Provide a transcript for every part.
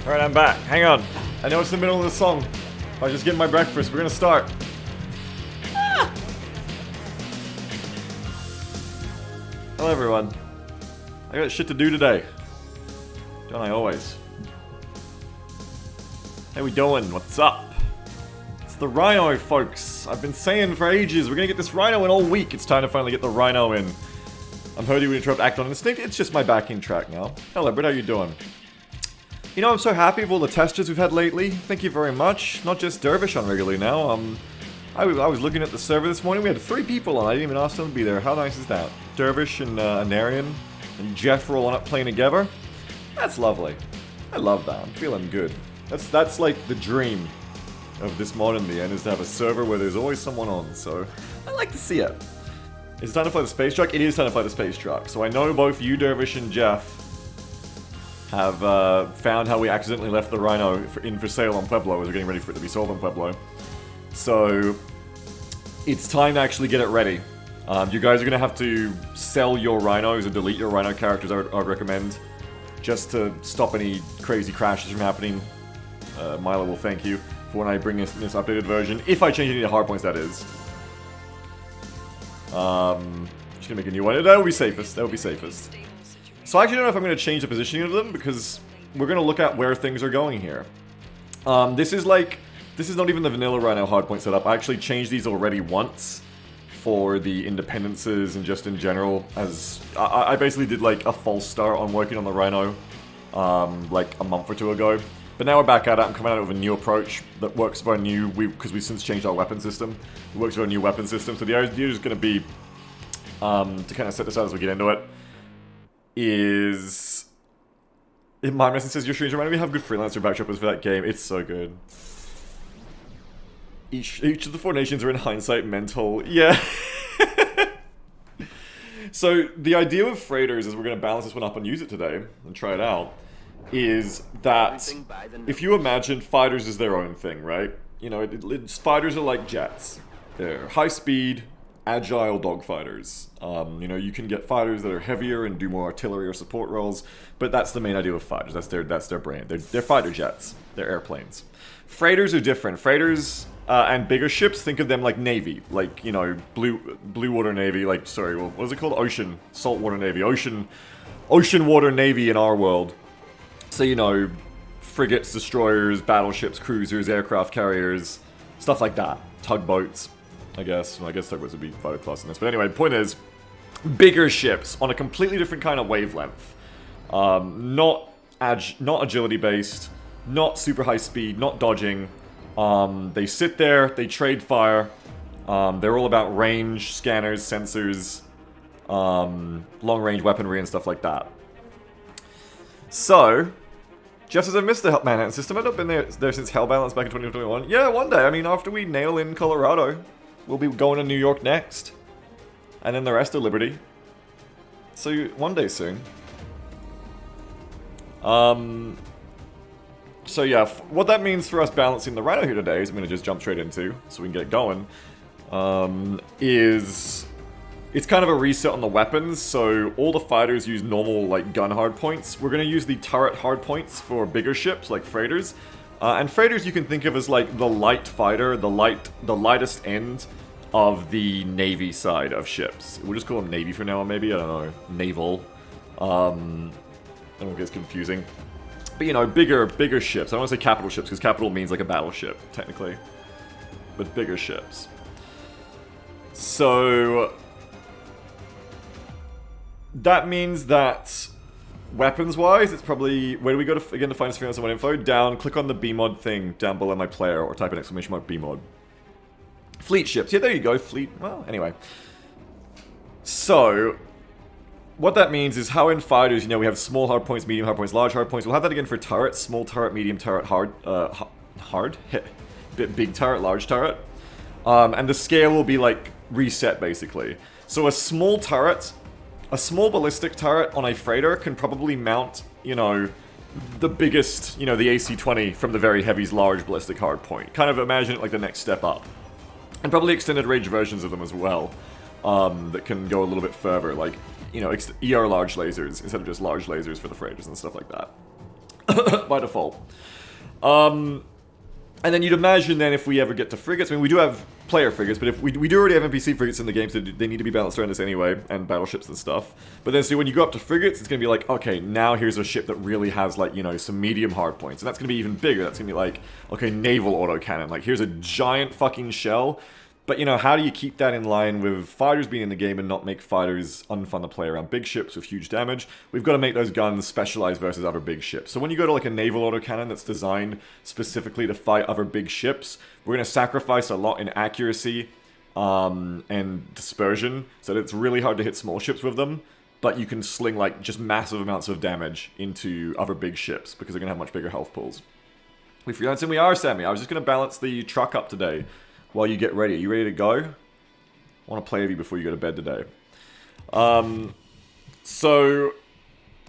Alright, I'm back. Hang on. I know it's the middle of the song. I was just getting my breakfast. We're gonna start. Ah! Hello, everyone. I got shit to do today. Don't I always? How we doing? What's up? It's the Rhino, folks. I've been saying for ages, we're gonna get this Rhino in all week. It's time to finally get the Rhino in. I'm Hody, we interrupt Act on Instinct. It's just my backing track now. Hello, Britt, how you doing? You know, I'm so happy with all the testers we've had lately. Thank you very much. Not just Dervish on regularly now. I was looking at the server this morning. We had 3 people on. I didn't even ask them to be there. How nice is that? Dervish and Anarian and Jeff were all on it playing together. That's lovely. I love that. I'm feeling good. That's like the dream of this mod in the end, is to have a server where there's always someone on. So I like to see it. Is it time to fly the space truck? It is time to fly the space truck. So I know both you, Dervish, and Jeff have found how we accidentally left the Rhino in for sale on Pueblo as we're getting ready for it to be sold on Pueblo. So it's time to actually get it ready. You guys are going to have to sell your Rhinos or delete your Rhino characters, I would recommend, just to stop any crazy crashes from happening. Milo will thank you for when I bring this updated version. If I change any of the hardpoints, that is. Just going to make a new one. That would be safest. That would be safest. So I actually don't know if I'm going to change the positioning of them, because we're going to look at where things are going here. This is not even the vanilla Rhino hardpoint setup. I actually changed these already once for the independences and just in general. As I basically did like a false start on working on the Rhino like a month or 2 ago. But now we're back at it. I'm coming out with a new approach that works for our new, because we've since changed our weapon system. It works for our new weapon system. So the idea is going to be, to kind of set this out as we get into it, is... My message says, your streams remind me have good Freelancer backdroppers for that game. It's so good. Each of the 4 nations are in hindsight mental. Yeah. So the idea with freighters, is we're going to balance this one up and use it today, and try it out, is that if you imagine fighters as their own thing, right? You know, fighters are like jets. They're high speed, agile dogfighters. You know, you can get fighters that are heavier and do more artillery or support roles, but that's the main idea of fighters. That's their brand. They're fighter jets. They're airplanes. Freighters are different. Freighters and bigger ships, think of them like Navy, like, you know, blue water Navy. Like, sorry, what was it called? Ocean, saltwater Navy, ocean water Navy in our world. So, you know, frigates, destroyers, battleships, cruisers, aircraft carriers, stuff like that. Tugboats. I guess tugboats would be fighter class in this. But anyway, the point is, bigger ships on a completely different kind of wavelength. Not agility based, not super high speed, not dodging. They sit there, they trade fire. They're all about range, scanners, sensors, long range weaponry and stuff like that. So, Jeff says, I've missed the Manhattan system. I've not been there since Hell Balance back in 2021. Yeah, one day. I mean, after we nail in Colorado, we'll be going to New York next. And then the rest of Liberty. So, one day soon. So yeah, what that means for us balancing the Rhino here today, is I'm going to just jump straight into, so we can get it going, is... It's kind of a reset on the weapons, so all the fighters use normal, like, gun hardpoints. We're going to use the turret hardpoints for bigger ships, like freighters. And freighters you can think of as, like, the light fighter, the lightest end of the Navy side of ships. We'll just call them Navy for now on, maybe, I don't know, naval. I don't know if it gets confusing. But, you know, bigger ships. I don't want to say capital ships, because capital means, like, a battleship, technically. But bigger ships. So... that means that, weapons-wise, it's probably... Where do we go to, again, to find this Freelancer info? Down, click on the BMod thing down below my player, or type in exclamation mark BMod. Fleet ships. Yeah, there you go, fleet. Well, anyway. So, what that means is how in fighters, you know, we have small hardpoints, medium hardpoints, large hardpoints. We'll have that again for turrets. Small turret, medium turret, hard? Big turret, large turret. And the scale will be, like, reset, basically. So a small turret... A small ballistic turret on a freighter can probably mount, you know, the biggest, you know, the AC-20 from the very heavy's large ballistic hardpoint. Kind of imagine it like the next step up. And probably extended range versions of them as well, that can go a little bit further, like, you know, ER large lasers instead of just large lasers for the freighters and stuff like that. by default. And then you'd imagine then if we ever get to frigates, I mean, we do have player frigates, but if we do already have NPC frigates in the game, so they need to be balanced around us anyway, and battleships and stuff. But then, so when you go up to frigates, it's going to be like, okay, now here's a ship that really has, like, you know, some medium hard points. And that's going to be even bigger. That's going to be like, okay, naval autocannon. Like, here's a giant fucking shell. But, you know, how do you keep that in line with fighters being in the game and not make fighters unfun to play around big ships with huge damage? We've got to make those guns specialized versus other big ships. So when you go to, like, a naval autocannon that's designed specifically to fight other big ships, we're going to sacrifice a lot in accuracy and dispersion, so that it's really hard to hit small ships with them, but you can sling, like, just massive amounts of damage into other big ships, because they're going to have much bigger health pools. We freelancing, we are, Sammy. I was just going to balance the truck up today. While you get ready. Are you ready to go? I want to play with you before you go to bed today. So,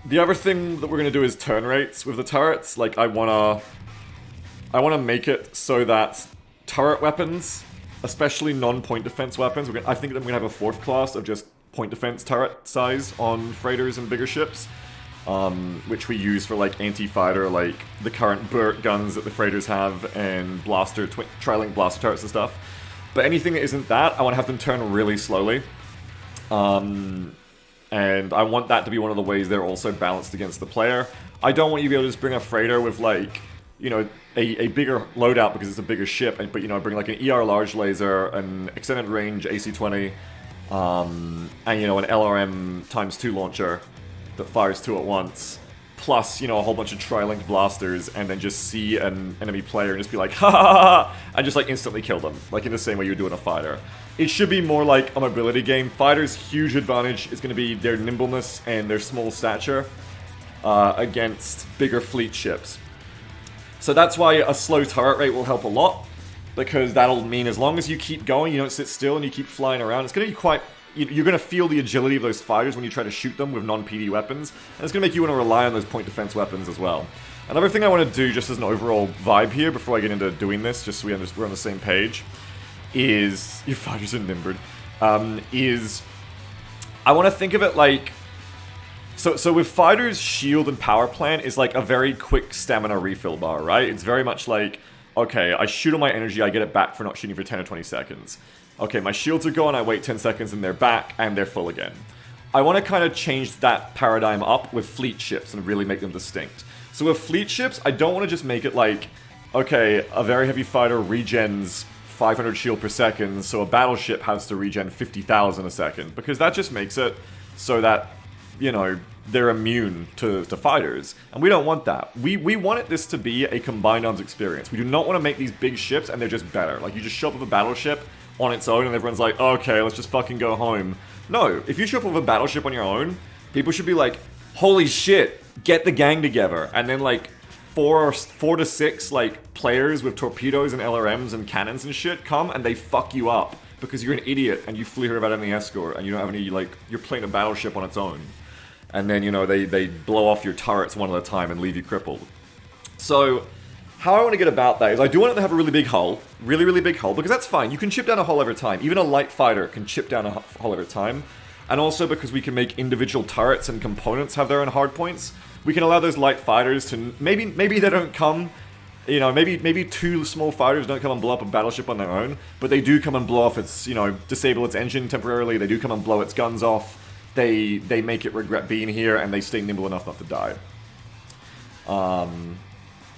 the other thing that we're going to do is turn rates with the turrets. Like, I want to make it so that turret weapons, especially non-point defense weapons, I think that I'm going to have a fourth class of just point defense turret size on freighters and bigger ships. Which we use for, like, anti-fighter, like the current Burt guns that the freighters have, and blaster, tri-link blaster turrets and stuff. But anything that isn't that, I want to have them turn really slowly. And I want that to be one of the ways they're also balanced against the player. I don't want you to be able to just bring a freighter with, like, you know, a bigger loadout because it's a bigger ship, but, you know, bring, like, an ER large laser, an extended range AC-20, and, you know, an LRM ×2 launcher that fires 2 at once, plus, you know, a whole bunch of tri-linked blasters, and then just see an enemy player and just be like, ha ha ha ha, and just, like, instantly kill them, like in the same way you would do in a fighter. It should be more like a mobility game. Fighters' huge advantage is going to be their nimbleness and their small stature against bigger fleet ships. So that's why a slow turret rate will help a lot, because that'll mean as long as you keep going, you don't sit still, and you keep flying around, it's going to be quite... You're going to feel the agility of those fighters when you try to shoot them with non-PD weapons, and it's going to make you want to rely on those point defense weapons as well. Another thing I want to do, just as an overall vibe here, before I get into doing this, just so we're on the same page, is... Your fighters are nimbered. Is... I want to think of it like... So with fighters, shield and power plant is like a very quick stamina refill bar, right? It's very much like, okay, I shoot all my energy, I get it back for not shooting for 10 or 20 seconds. Okay, my shields are gone, I wait 10 seconds and they're back, and they're full again. I want to kind of change that paradigm up with fleet ships and really make them distinct. So with fleet ships, I don't want to just make it like, okay, a very heavy fighter regens 500 shield per second, so a battleship has to regen 50,000 a second, because that just makes it so that, you know, they're immune to fighters. And we don't want that. We want this to be a combined arms experience. We do not want to make these big ships and they're just better. Like, you just show up with a battleship on its own and everyone's like, okay, let's just fucking go home. No, if you show up with a battleship on your own, people should be like, holy shit, get the gang together. And then, like, four to six, like, players with torpedoes and LRMs and cannons and shit come and they fuck you up because you're an idiot and you flee her without any escort and you don't have any, like, you're playing a battleship on its own. And then, you know, they blow off your turrets one at a time and leave you crippled. So, how I want to get about that is I do want it to have a really big hull. Really, really big hull, because that's fine. You can chip down a hull every time. Even a light fighter can chip down a hull every time. And also because we can make individual turrets and components have their own hard points, we can allow those light fighters to... Maybe they don't come... You know, maybe 2 small fighters don't come and blow up a battleship on their own, but they do come and blow off its, you know, disable its engine temporarily. They do come and blow its guns off. They make it regret being here, and they stay nimble enough not to die.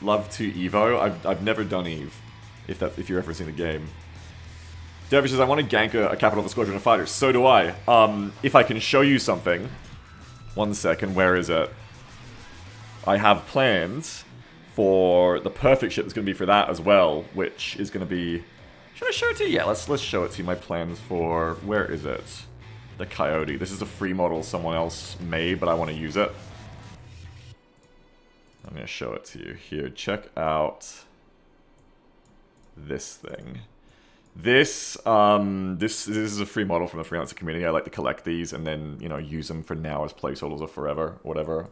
Love to Evo. I've never done Eve, if you're ever seen the game. Dervish says, I want to gank a capital of a squadron of fighters. So do I. If I can show you something. 1 second, where is it? I have plans for the perfect ship that's going to be for that as well, which is going to be... Should I show it to you? Yeah, let's show it to you. My plans for... Where is it? The Coyote. This is a free model someone else made, but I want to use it. I'm going to show it to you. Here, check out this thing. This is a free model from the Freelancer community. I like to collect these and then, you know, use them for now as placeholders or forever, or whatever.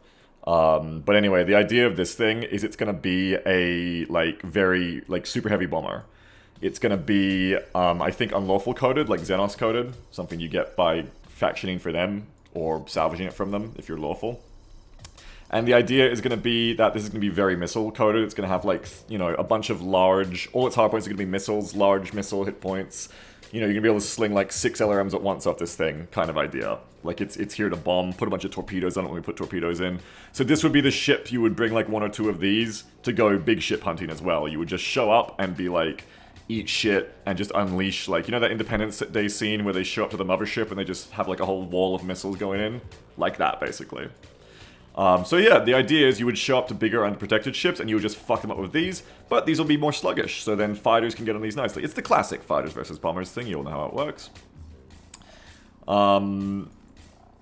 But anyway, the idea of this thing is it's going to be a, like, very, like, super heavy bomber. It's going to be, I think, unlawful coded, like Xenos coded. Something you get by factioning for them or salvaging it from them if you're lawful. And the idea is going to be that this is going to be very missile coded. It's going to have like, you know, a bunch of large, all its hard points are going to be missiles, large missile hit points. You know, you're going to be able to sling like 6 LRMs at once off this thing, kind of idea. Like it's here to bomb, put a bunch of torpedoes on it when we put torpedoes in. So this would be the ship you would bring like 1 or 2 of these to go big ship hunting as well. You would just show up and be like, eat shit and just unleash, like, you know that Independence Day scene where they show up to the mothership and they just have like a whole wall of missiles going in? Like that, basically. So yeah, the idea is you would show up to bigger unprotected ships and you would just fuck them up with these, but these will be more sluggish, so then fighters can get on these nicely. It's the classic fighters versus bombers thing, you all know how it works.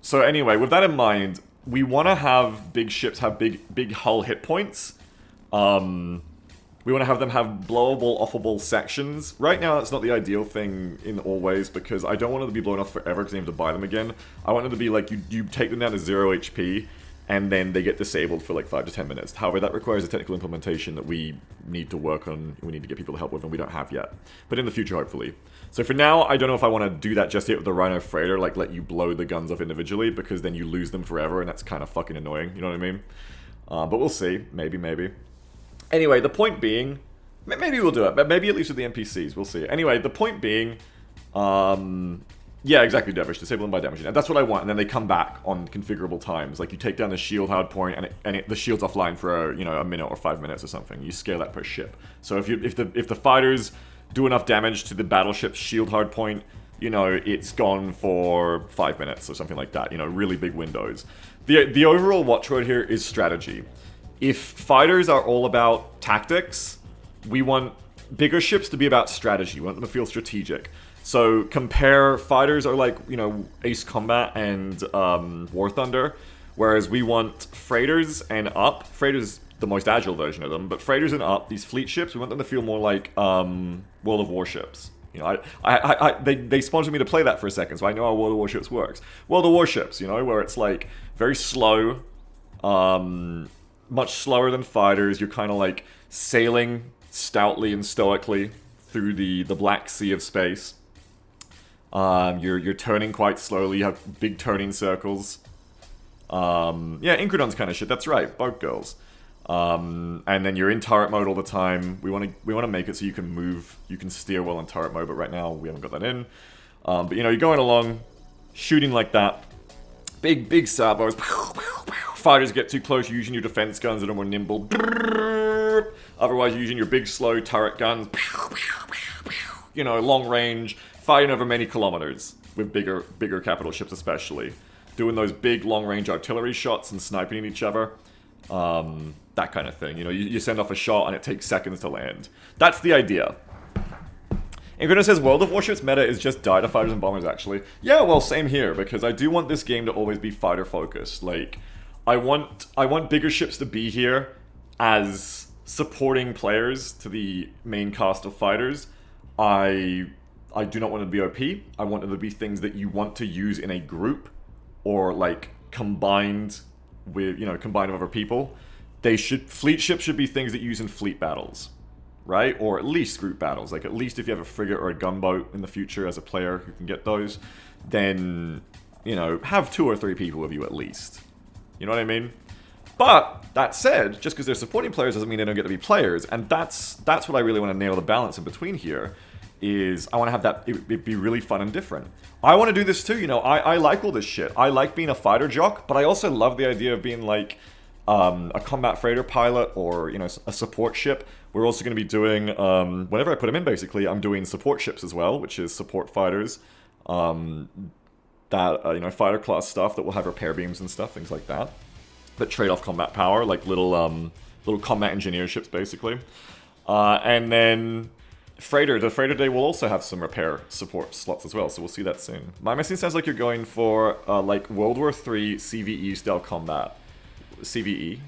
So anyway, with that in mind, we want to have big ships have big hull hit points. We want to have them have blowable, offable sections. Right now, that's not the ideal thing in all ways, because I don't want them to be blown off forever because you have to buy them again. I want them to be like, you take them down to 0 HP, and then they get disabled for like 5 to 10 minutes. However, that requires a technical implementation that we need to work on, we need to get people to help with, and we don't have yet. But in the future, hopefully. So for now, I don't know if I want to do that just yet with the Rhino Freighter, like let you blow the guns off individually, because then you lose them forever, and that's kind of fucking annoying, you know what I mean? But we'll see. Maybe. Anyway, the point being, maybe we'll do it, but maybe at least with the NPCs, we'll see. Anyway, the point being, yeah, exactly, Devish, disable them by damaging. And that's what I want, and then they come back on configurable times. Like, you take down the shield hard point, and the shield's offline for, a minute or 5 minutes or something. You scale that per ship. So if the fighters do enough damage to the battleship's shield hard point, it's gone for 5 minutes or something like that. Really big windows. The overall watchword here is strategy. If fighters are all about tactics, we want bigger ships to be about strategy. We want them to feel strategic. So compare, fighters are like, Ace Combat and War Thunder, whereas we want freighters and up. Freighters the most agile version of them, but freighters and up, these fleet ships, we want them to feel more like World of Warships. They sponsored me to play that for a second, so I know how World of Warships works. World of Warships, where it's like very slow, much slower than fighters. You're kind of like sailing stoutly and stoically through the Black Sea of space. You're turning quite slowly. You have big turning circles. Yeah, Incredon's kind of shit. That's right, boat girls. And then you're in turret mode all the time. We want to make it so you can move, you can steer well in turret mode. But right now we haven't got that in. But you're going along, shooting like that. Big salvos. Fighters get too close, you're using your defense guns that are more nimble. Otherwise, you're using your big, slow turret guns. Long range, fighting over many kilometers with bigger capital ships, especially. Doing those big, long-range artillery shots and sniping each other. That kind of thing. You send off a shot and it takes seconds to land. That's the idea. Ingrid says, World of Warships meta is just die to fighters and bombers, actually. Yeah, well, same here, because I do want this game to always be fighter-focused. Like, I want bigger ships to be here as supporting players to the main cast of fighters. I do not want them to be OP. I want them to be things that you want to use in a group, or like combined with other people. Fleet ships should be things that you use in fleet battles, right? Or at least group battles. Like, at least if you have a frigate or a gunboat in the future as a player who can get those, then, have 2 or 3 people with you at least. You know what I mean? But, that said, just because they're supporting players doesn't mean they don't get to be players, and that's what I really want to nail the balance in between here, is I want to have that, it be really fun and different. I want to do this too, I like all this shit. I like being a fighter jock, but I also love the idea of being like a combat freighter pilot or, a support ship. We're also going to be doing, whenever I put them in basically, I'm doing support ships as well, which is support fighters. Fighter class stuff that will have repair beams and stuff, things like that. That trade off combat power, like little combat engineer ships basically. And then the freighter day will also have some repair support slots as well, so we'll see that soon. My message sounds like you're going for like World War III CVE style combat. CVE.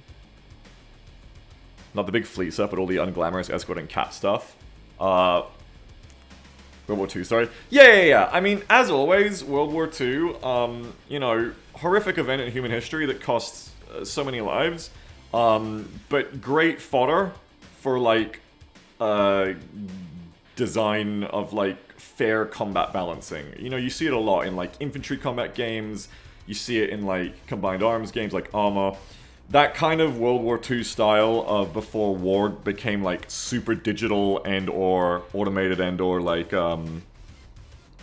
Not the big fleet stuff, but all the unglamorous escort and cap stuff. World War II, sorry. Yeah. I mean, as always, World War II, horrific event in human history that costs so many lives. But great fodder for like design of like fair combat balancing. You see it a lot in like infantry combat games. You see it in like combined arms games like Arma. that kind of World War II style of before war became like super digital and or automated and or like I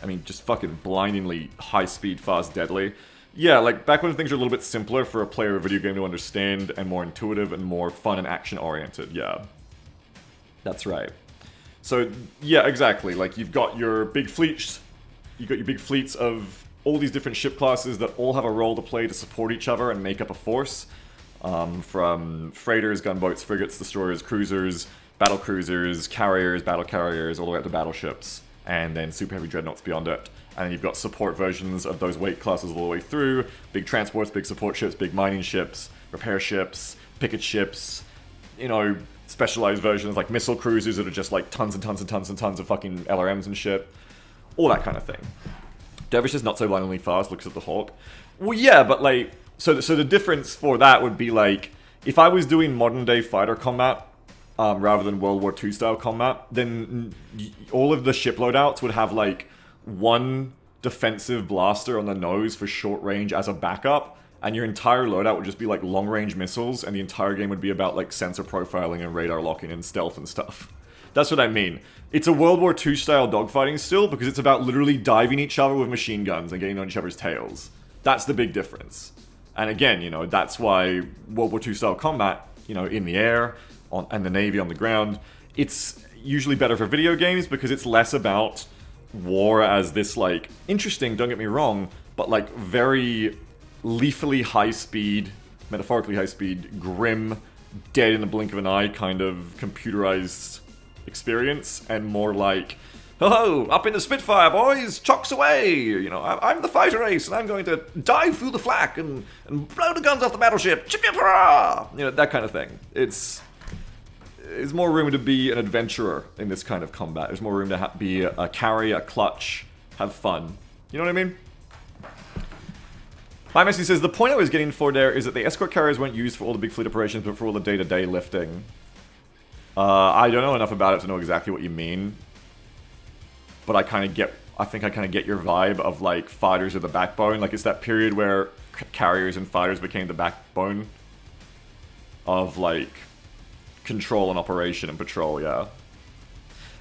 mean just fucking blindingly high speed, fast, deadly. Yeah, like back when things were a little bit simpler for a player of a video game to understand and more intuitive and more fun and action oriented. Yeah. That's right. So yeah, exactly. Like you've got your big fleets, of all these different ship classes that all have a role to play to support each other and make up a force. From freighters, gunboats, frigates, destroyers, cruisers, battle cruisers, carriers, battle carriers, all the way up to battleships, and then super heavy dreadnoughts beyond it. And then you've got support versions of those weight classes all the way through. Big transports, big support ships, big mining ships, repair ships, picket ships, you know, specialized versions like missile cruisers that are just like tons and tons and tons and tons of fucking LRMs and shit. All that kind of thing. Dervish is not so blindingly fast, looks at the Hawk. Well, yeah, but like, so the difference for that would be like, if I was doing modern day fighter combat, rather than World War II style combat, then all of the ship loadouts would have like one defensive blaster on the nose for short range as a backup, and your entire loadout would just be like long range missiles, and the entire game would be about like sensor profiling and radar locking and stealth and stuff. That's what I mean. It's a World War II style dogfighting still, because it's about literally diving each other with machine guns and getting on each other's tails. That's the big difference. And again, you know, that's why World War II style combat, you know, in the air, and the Navy on the ground, it's usually better for video games because it's less about war as this, like, interesting, don't get me wrong, but, like, very lethally high speed, metaphorically high speed, grim, dead in the blink of an eye kind of computerized experience, and more like, oh, up in the Spitfire, boys! Chocks away! You know, I'm the fighter ace, and I'm going to dive through the flak and blow the guns off the battleship! Chip-yip-hurrah! You know, that kind of thing. There's more room to be an adventurer in this kind of combat. There's more room to be a carry, a clutch, have fun. You know what I mean? My Messi says, the point I was getting for there is that the escort carriers weren't used for all the big fleet operations, but for all the day-to-day lifting. I don't know enough about it to know exactly what you mean. But I think I kind of get your vibe of, like, fighters are the backbone. Like, it's that period where carriers and fighters became the backbone of, like, control and operation and patrol, yeah.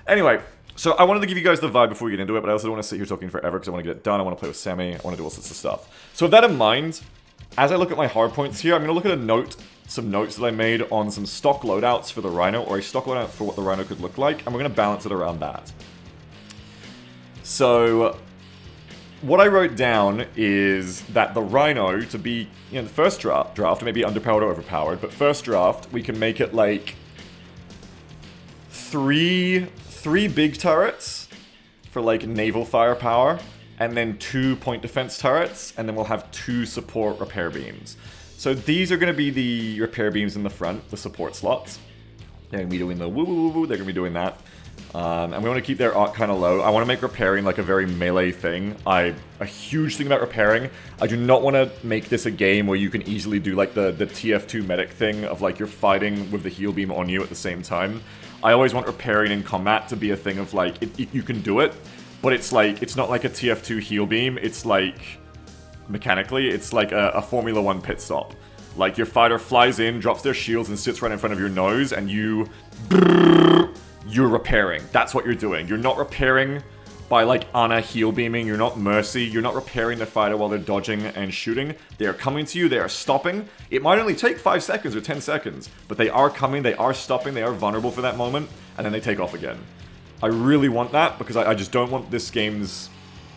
Anyway, so I wanted to give you guys the vibe before we get into it, but I also don't want to sit here talking forever because I want to get it done. I want to play with Semi. I want to do all sorts of stuff. So with that in mind, as I look at my hard points here, I'm going to look at some notes that I made on some stock loadouts for the Rhino, or a stock loadout for what the Rhino could look like, and we're going to balance it around that. So, what I wrote down is that the Rhino, to be, you know, the first draft, maybe underpowered or overpowered, but first draft, we can make it like three big turrets for like naval firepower, and then 2 point defense turrets, and then we'll have 2 support repair beams. So these are going to be the repair beams in the front, the support slots. They're going to be doing the woo-woo-woo-woo, they're going to be doing that. And we want to keep their arc kind of low. I want to make repairing like a very melee thing. A huge thing about repairing, I do not want to make this a game where you can easily do like the TF2 medic thing of like you're fighting with the heal beam on you at the same time. I always want repairing in combat to be a thing of like, you can do it, but it's like, it's not like a TF2 heal beam, it's like, mechanically, it's like a Formula 1 pit stop. Like your fighter flies in, drops their shields and sits right in front of your nose, and you're repairing. That's what you're doing. You're not repairing by like Ana heal beaming. You're not Mercy. You're not repairing the fighter while they're dodging and shooting. They are coming to you. They are stopping. It might only take 5 seconds or 10 seconds, but they are coming. They are stopping. They are vulnerable for that moment, and then they take off again. I really want that because I just don't want this game's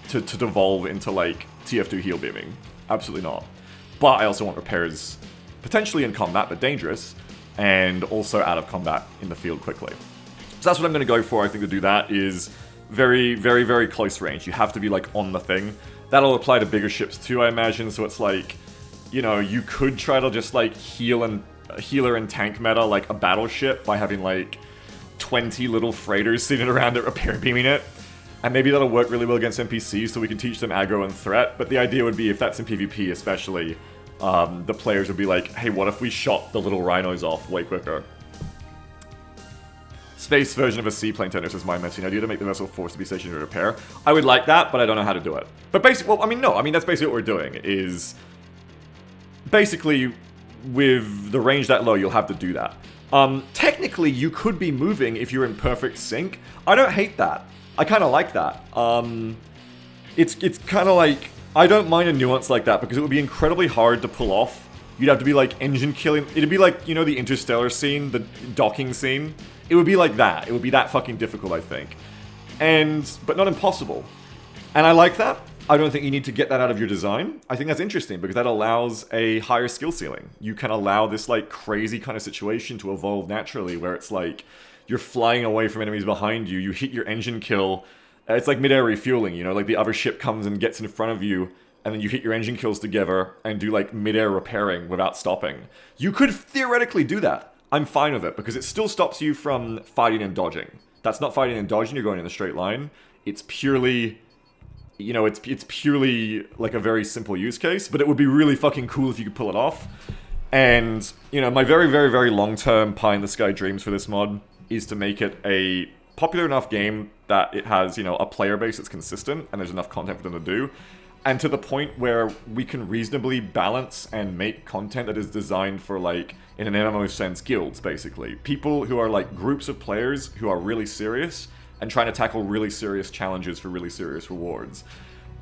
to devolve into like TF2 heal beaming. Absolutely not. But I also want repairs potentially in combat, but dangerous, and also out of combat in the field quickly. So that's what I'm going to go for. I think to do that is very, very, very close range. You have to be like on the thing. That'll apply to bigger ships too, I imagine. So it's like, you know, you could try to just like healer and tank meta like a battleship by having like 20 little freighters sitting around it repair beaming it. And maybe that'll work really well against NPCs so we can teach them aggro and threat. But the idea would be, if that's in PvP especially, the players would be like, hey, what if we shot the little rhinos off way quicker? Space version of a seaplane tennis is my messing idea to make the vessel forced to be stationed to repair. I would like that, but I don't know how to do it. But basically, well, I mean, no, I mean, that's basically what we're doing, is basically with the range that low, you'll have to do that. Technically, you could be moving if you're in perfect sync. I don't hate that. I kind of like that. It's kind of like, I don't mind a nuance like that because it would be incredibly hard to pull off. You'd have to be like engine killing. It'd be like, you know, the Interstellar scene, the docking scene. It would be like that. It would be that fucking difficult, I think. But not impossible. And I like that. I don't think you need to get that out of your design. I think that's interesting because that allows a higher skill ceiling. You can allow this like crazy kind of situation to evolve naturally where it's like you're flying away from enemies behind you, you hit your engine kill, it's like mid-air refueling, you know, like the other ship comes and gets in front of you and then you hit your engine kills together and do like mid-air repairing without stopping. You could theoretically do that. I'm fine with it because it still stops you from fighting and dodging. That's not fighting and dodging, you're going in a straight line. It's purely... You know, it's purely like a very simple use case, but it would be really fucking cool if you could pull it off. And, you know, my very, very, very long-term pie-in-the-sky dreams for this mod is to make it a popular enough game that it has, you know, a player base that's consistent and there's enough content for them to do. And to the point where we can reasonably balance and make content that is designed for, like, in an MMO sense, guilds, basically. People who are, like, groups of players who are really serious and trying to tackle really serious challenges for really serious rewards.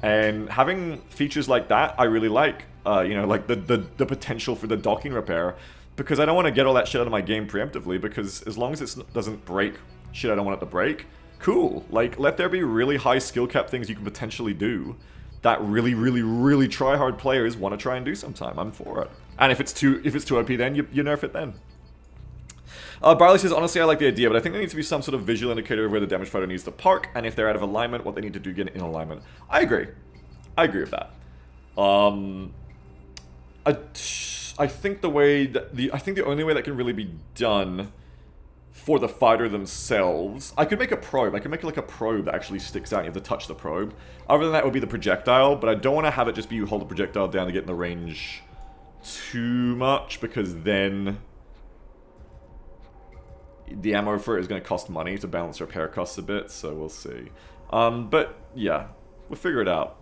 And having features like that, I really like. You know, like the potential for the docking repair, because I don't want to get all that shit out of my game preemptively, because as long as it doesn't break shit I don't want it to break, cool. Like, let there be really high skill cap things you can potentially do that really, really, really try-hard players want to try and do sometime. I'm for it. And if it's too OP, then you nerf it then. Barley says, honestly, I like the idea, but I think there needs to be some sort of visual indicator of where the damage fighter needs to park, and if they're out of alignment, what they need to do to get in alignment. I agree. I agree with that. I think the only way that can really be done for the fighter themselves, I could make a probe. I could make like a probe that actually sticks out. You have to touch the probe. Other than that, it would be the projectile, but I don't want to have it just be you hold the projectile down to get in the range too much, because then the ammo for it is going to cost money to balance repair costs a bit, so we'll see. But yeah, we'll figure it out.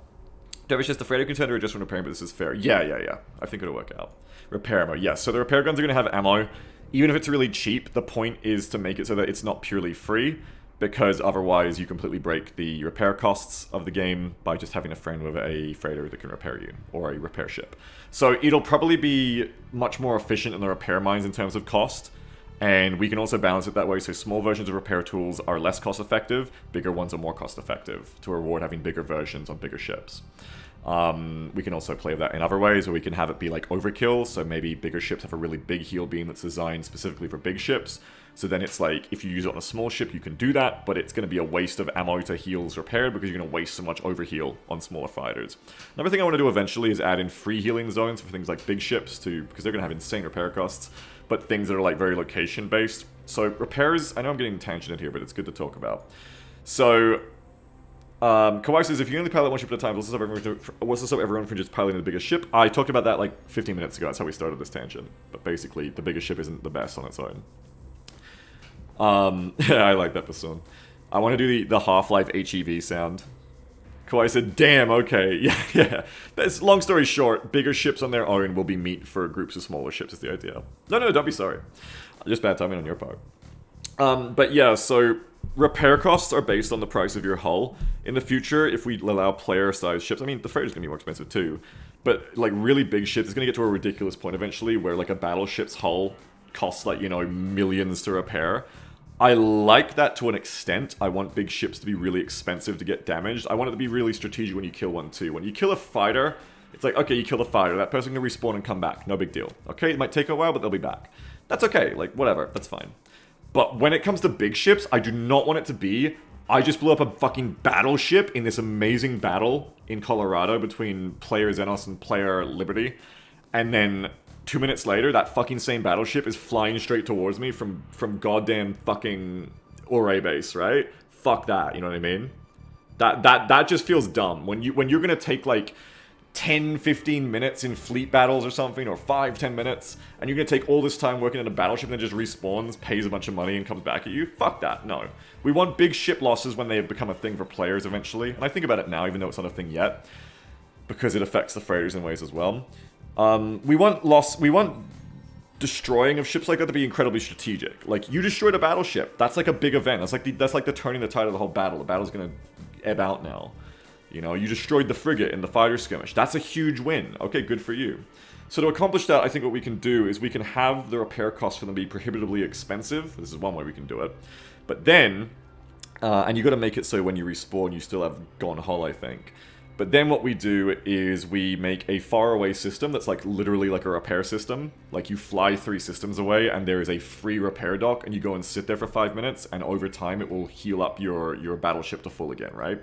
Devish just the Fredo contender or just from repairing, but this is fair. Yeah. I think it'll work out. Repair ammo, yes. So the repair guns are going to have ammo. Even if it's really cheap, the point is to make it so that it's not purely free, because otherwise you completely break the repair costs of the game by just having a friend with a freighter that can repair you, or a repair ship. So it'll probably be much more efficient in the repair mines in terms of cost, and we can also balance it that way, so small versions of repair tools are less cost effective, bigger ones are more cost effective, to reward having bigger versions on bigger ships. We can also play that in other ways, where we can have it be like overkill, so maybe bigger ships have a really big heal beam that's designed specifically for big ships, so then it's like, if you use it on a small ship, you can do that, but it's going to be a waste of ammo to heals repaired, because you're going to waste so much overheal on smaller fighters. Another thing I want to do eventually is add in free healing zones for things like big ships, because they're going to have insane repair costs, but things that are like very location based. So repairs, I know I'm getting tangented here, but it's good to talk about. So Kawhi says, if you only pilot one ship at a time, what's to stop everyone from just piloting the biggest ship? I talked about that like 15 minutes ago. That's how we started this tangent. But basically, the biggest ship isn't the best on its own. Yeah, I like that person. I want to do the Half-Life HEV sound. Kawhi said, damn, okay, yeah. That's, long story short, bigger ships on their own will be meat for groups of smaller ships is the idea. No, don't be sorry. Just bad timing on your part. But yeah, so repair costs are based on the price of your hull. In the future, if we allow player-sized ships, I mean, the freighter's going to be more expensive too, but like really big ships, it's going to get to a ridiculous point eventually where like a battleship's hull costs like, you know, millions to repair. I like that to an extent. I want big ships to be really expensive to get damaged. I want it to be really strategic when you kill one too. When you kill a fighter, it's like, okay, you kill the fighter, that person can respawn and come back, no big deal. Okay, it might take a while, but they'll be back. That's okay, like, whatever, that's fine. But when it comes to big ships, I do not want it to be, I just blew up a fucking battleship in this amazing battle in Colorado between player Xenos and player Liberty, and then 2 minutes later, that fucking same battleship is flying straight towards me from goddamn fucking Ore base, right? Fuck that, you know what I mean? That just feels dumb. When you're gonna take like 10-15 minutes in fleet battles or something, or 5-10 minutes, and you're gonna take all this time working on a battleship and then just respawns, pays a bunch of money, and comes back at you? Fuck that, no. We want big ship losses when they become a thing for players eventually, and I think about it now, even though it's not a thing yet, because it affects the freighters in ways as well. We want destroying of ships like that to be incredibly strategic. Like, you destroyed a battleship. That's like a big event. That's like the turning the tide of the whole battle. The battle's gonna ebb out now. You know, you destroyed the frigate in the fighter skirmish. That's a huge win. Okay, good for you. So to accomplish that, I think what we can do is we can have the repair costs for them be prohibitively expensive. This is one way we can do it. But then, and you got to make it so when you respawn, you still have gone hull, I think. But then what we do is we make a faraway system that's like literally like a repair system. Like you fly 3 systems away and there is a free repair dock and you go and sit there for 5 minutes and over time it will heal up your battleship to full again, right?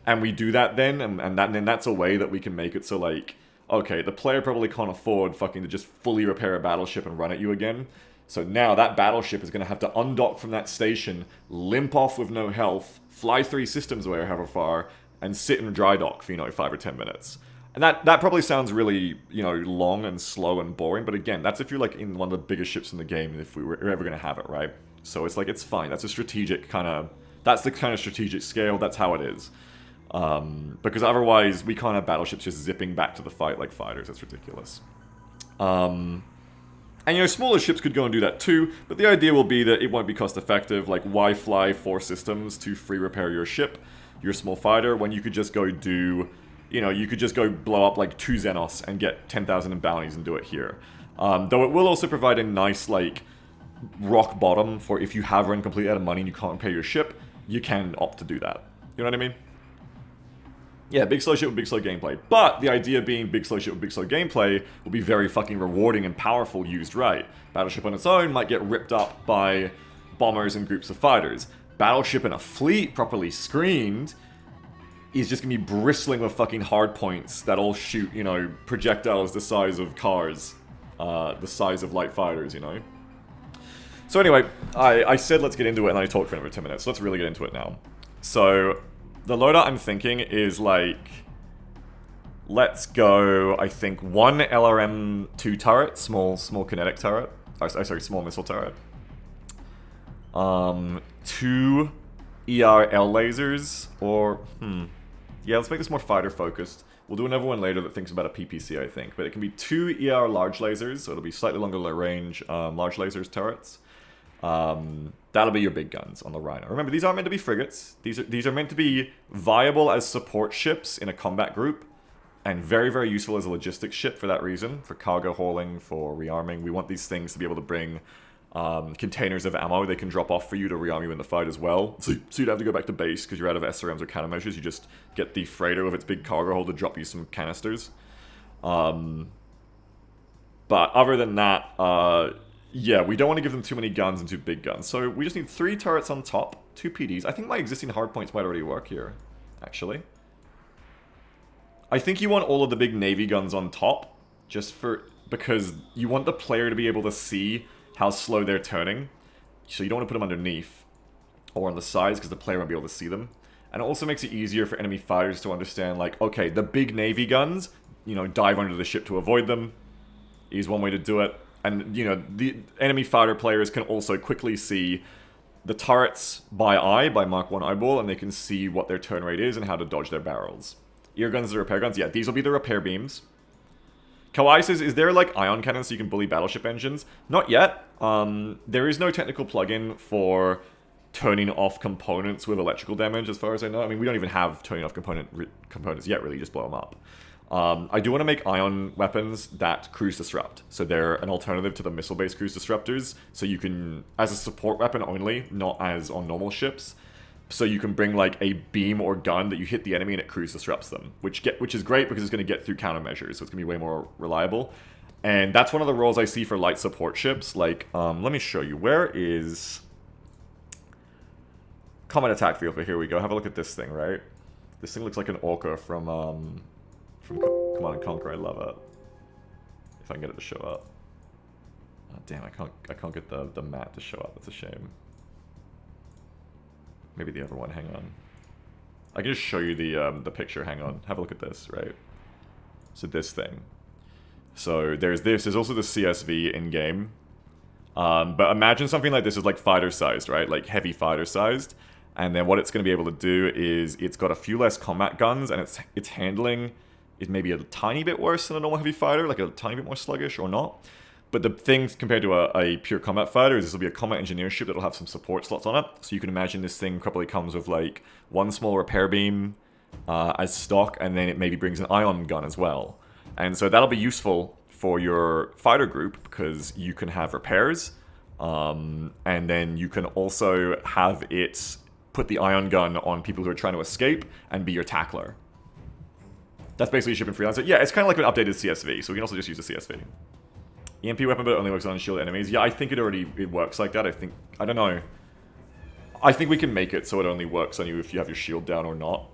And we do that then, and then that's a way that we can make it so like, okay, the player probably can't afford fucking to just fully repair a battleship and run at you again. So now that battleship is going to have to undock from that station, limp off with no health, fly 3 systems away or however far, and sit in dry dock for, you know, 5 or 10 minutes. And that probably sounds really, you know, long and slow and boring, but again, that's if you're like in one of the biggest ships in the game, if we were ever going to have it, right? So it's like, it's fine. That's a strategic kind of, that's the kind of strategic scale, that's how it is. Because otherwise, we can't have battleships just zipping back to the fight like fighters. That's ridiculous. And, you know, smaller ships could go and do that too, but the idea will be that it won't be cost effective. Like, why fly 4 systems to free repair your ship, your small fighter, when you could just go do, you know, you could just go blow up like 2 Xenos and get 10,000 in bounties and do it here. Though it will also provide a nice, like, rock bottom for if you have run completely out of money and you can't repair your ship, you can opt to do that. You know what I mean? Yeah, big slow ship with big slow gameplay. But the idea being big slow ship with big slow gameplay will be very fucking rewarding and powerful used right. Battleship on its own might get ripped up by bombers and groups of fighters. Battleship in a fleet, properly screened, is just gonna be bristling with fucking hard points that all shoot, you know, projectiles the size of cars. The size of light fighters, you know? So anyway, I said let's get into it and I talked for another 10 minutes. So let's really get into it now. So the loadout I'm thinking is like, let's go, I think, 1 LRM-2 turret, small kinetic turret. Oh, sorry, small missile turret. 2 ER-L lasers, or, yeah, let's make this more fighter focused. We'll do another one later that thinks about a PPC, I think. But it can be 2 ER large lasers, so it'll be slightly longer range large lasers turrets. That'll be your big guns on the Rhino. Remember, these aren't meant to be frigates. These are meant to be viable as support ships in a combat group, and very, very useful as a logistics ship for that reason, for cargo hauling, for rearming. We want these things to be able to bring containers of ammo they can drop off for you to rearm you in the fight as well. So you'd have to go back to base because you're out of SRMs or countermeasures. You just get the freighter with its big cargo hold to drop you some canisters. But other than that, yeah, we don't want to give them too many guns and too big guns. So we just need 3 turrets on top, 2 PDs. I think my existing hardpoints might already work here, actually. I think you want all of the big Navy guns on top, because you want the player to be able to see how slow they're turning. So you don't want to put them underneath or on the sides because the player won't be able to see them. And it also makes it easier for enemy fighters to understand, like, okay, the big Navy guns, you know, dive under the ship to avoid them is one way to do it. And, you know, the enemy fighter players can also quickly see the turrets by eye, by Mark 1 eyeball, and they can see what their turn rate is and how to dodge their barrels. Ear guns are repair guns. Yeah, these will be the repair beams. Kawai says, is there, like, ion cannons so you can bully battleship engines? Not yet. There is no technical plugin for turning off components with electrical damage, as far as I know. I mean, we don't even have turning off components yet, really. Just blow them up. I do want to make ion weapons that cruise disrupt. So they're an alternative to the missile-based cruise disruptors. So you can, as a support weapon only, not as on normal ships. So you can bring like a beam or gun that you hit the enemy and it cruise disrupts them. Which is great because it's going to get through countermeasures. So it's going to be way more reliable. And that's one of the roles I see for light support ships. Like, let me show you. Where is Combat Attack Field? Here we go. Have a look at this thing, right? This thing looks like an orca from Command and Conquer. I love it. If I can get it to show up. Oh, damn, I can't get the map to show up. That's a shame. Maybe the other one. Hang on. I can just show you the picture. Hang on. Have a look at this, right? So this thing. So there's this. There's also the CSV in game. But imagine something like this is like fighter sized, right? Like heavy fighter sized. And then what it's going to be able to do is it's got a few less combat guns, and its handling is maybe a tiny bit worse than a normal heavy fighter, like a tiny bit more sluggish or not. But the thing compared to a pure combat fighter is this will be a combat engineer ship that'll have some support slots on it. So you can imagine this thing probably comes with like one small repair beam as stock, and then it maybe brings an ion gun as well. And so that'll be useful for your fighter group because you can have repairs, and then you can also have it put the ion gun on people who are trying to escape and be your tackler. That's basically a ship in Freelancer. Yeah, it's kind of like an updated CSV, so we can also just use the CSV. EMP weapon, but it only works on shield enemies. Yeah, I think it works like that. I don't know. I think we can make it so it only works on you if you have your shield down or not.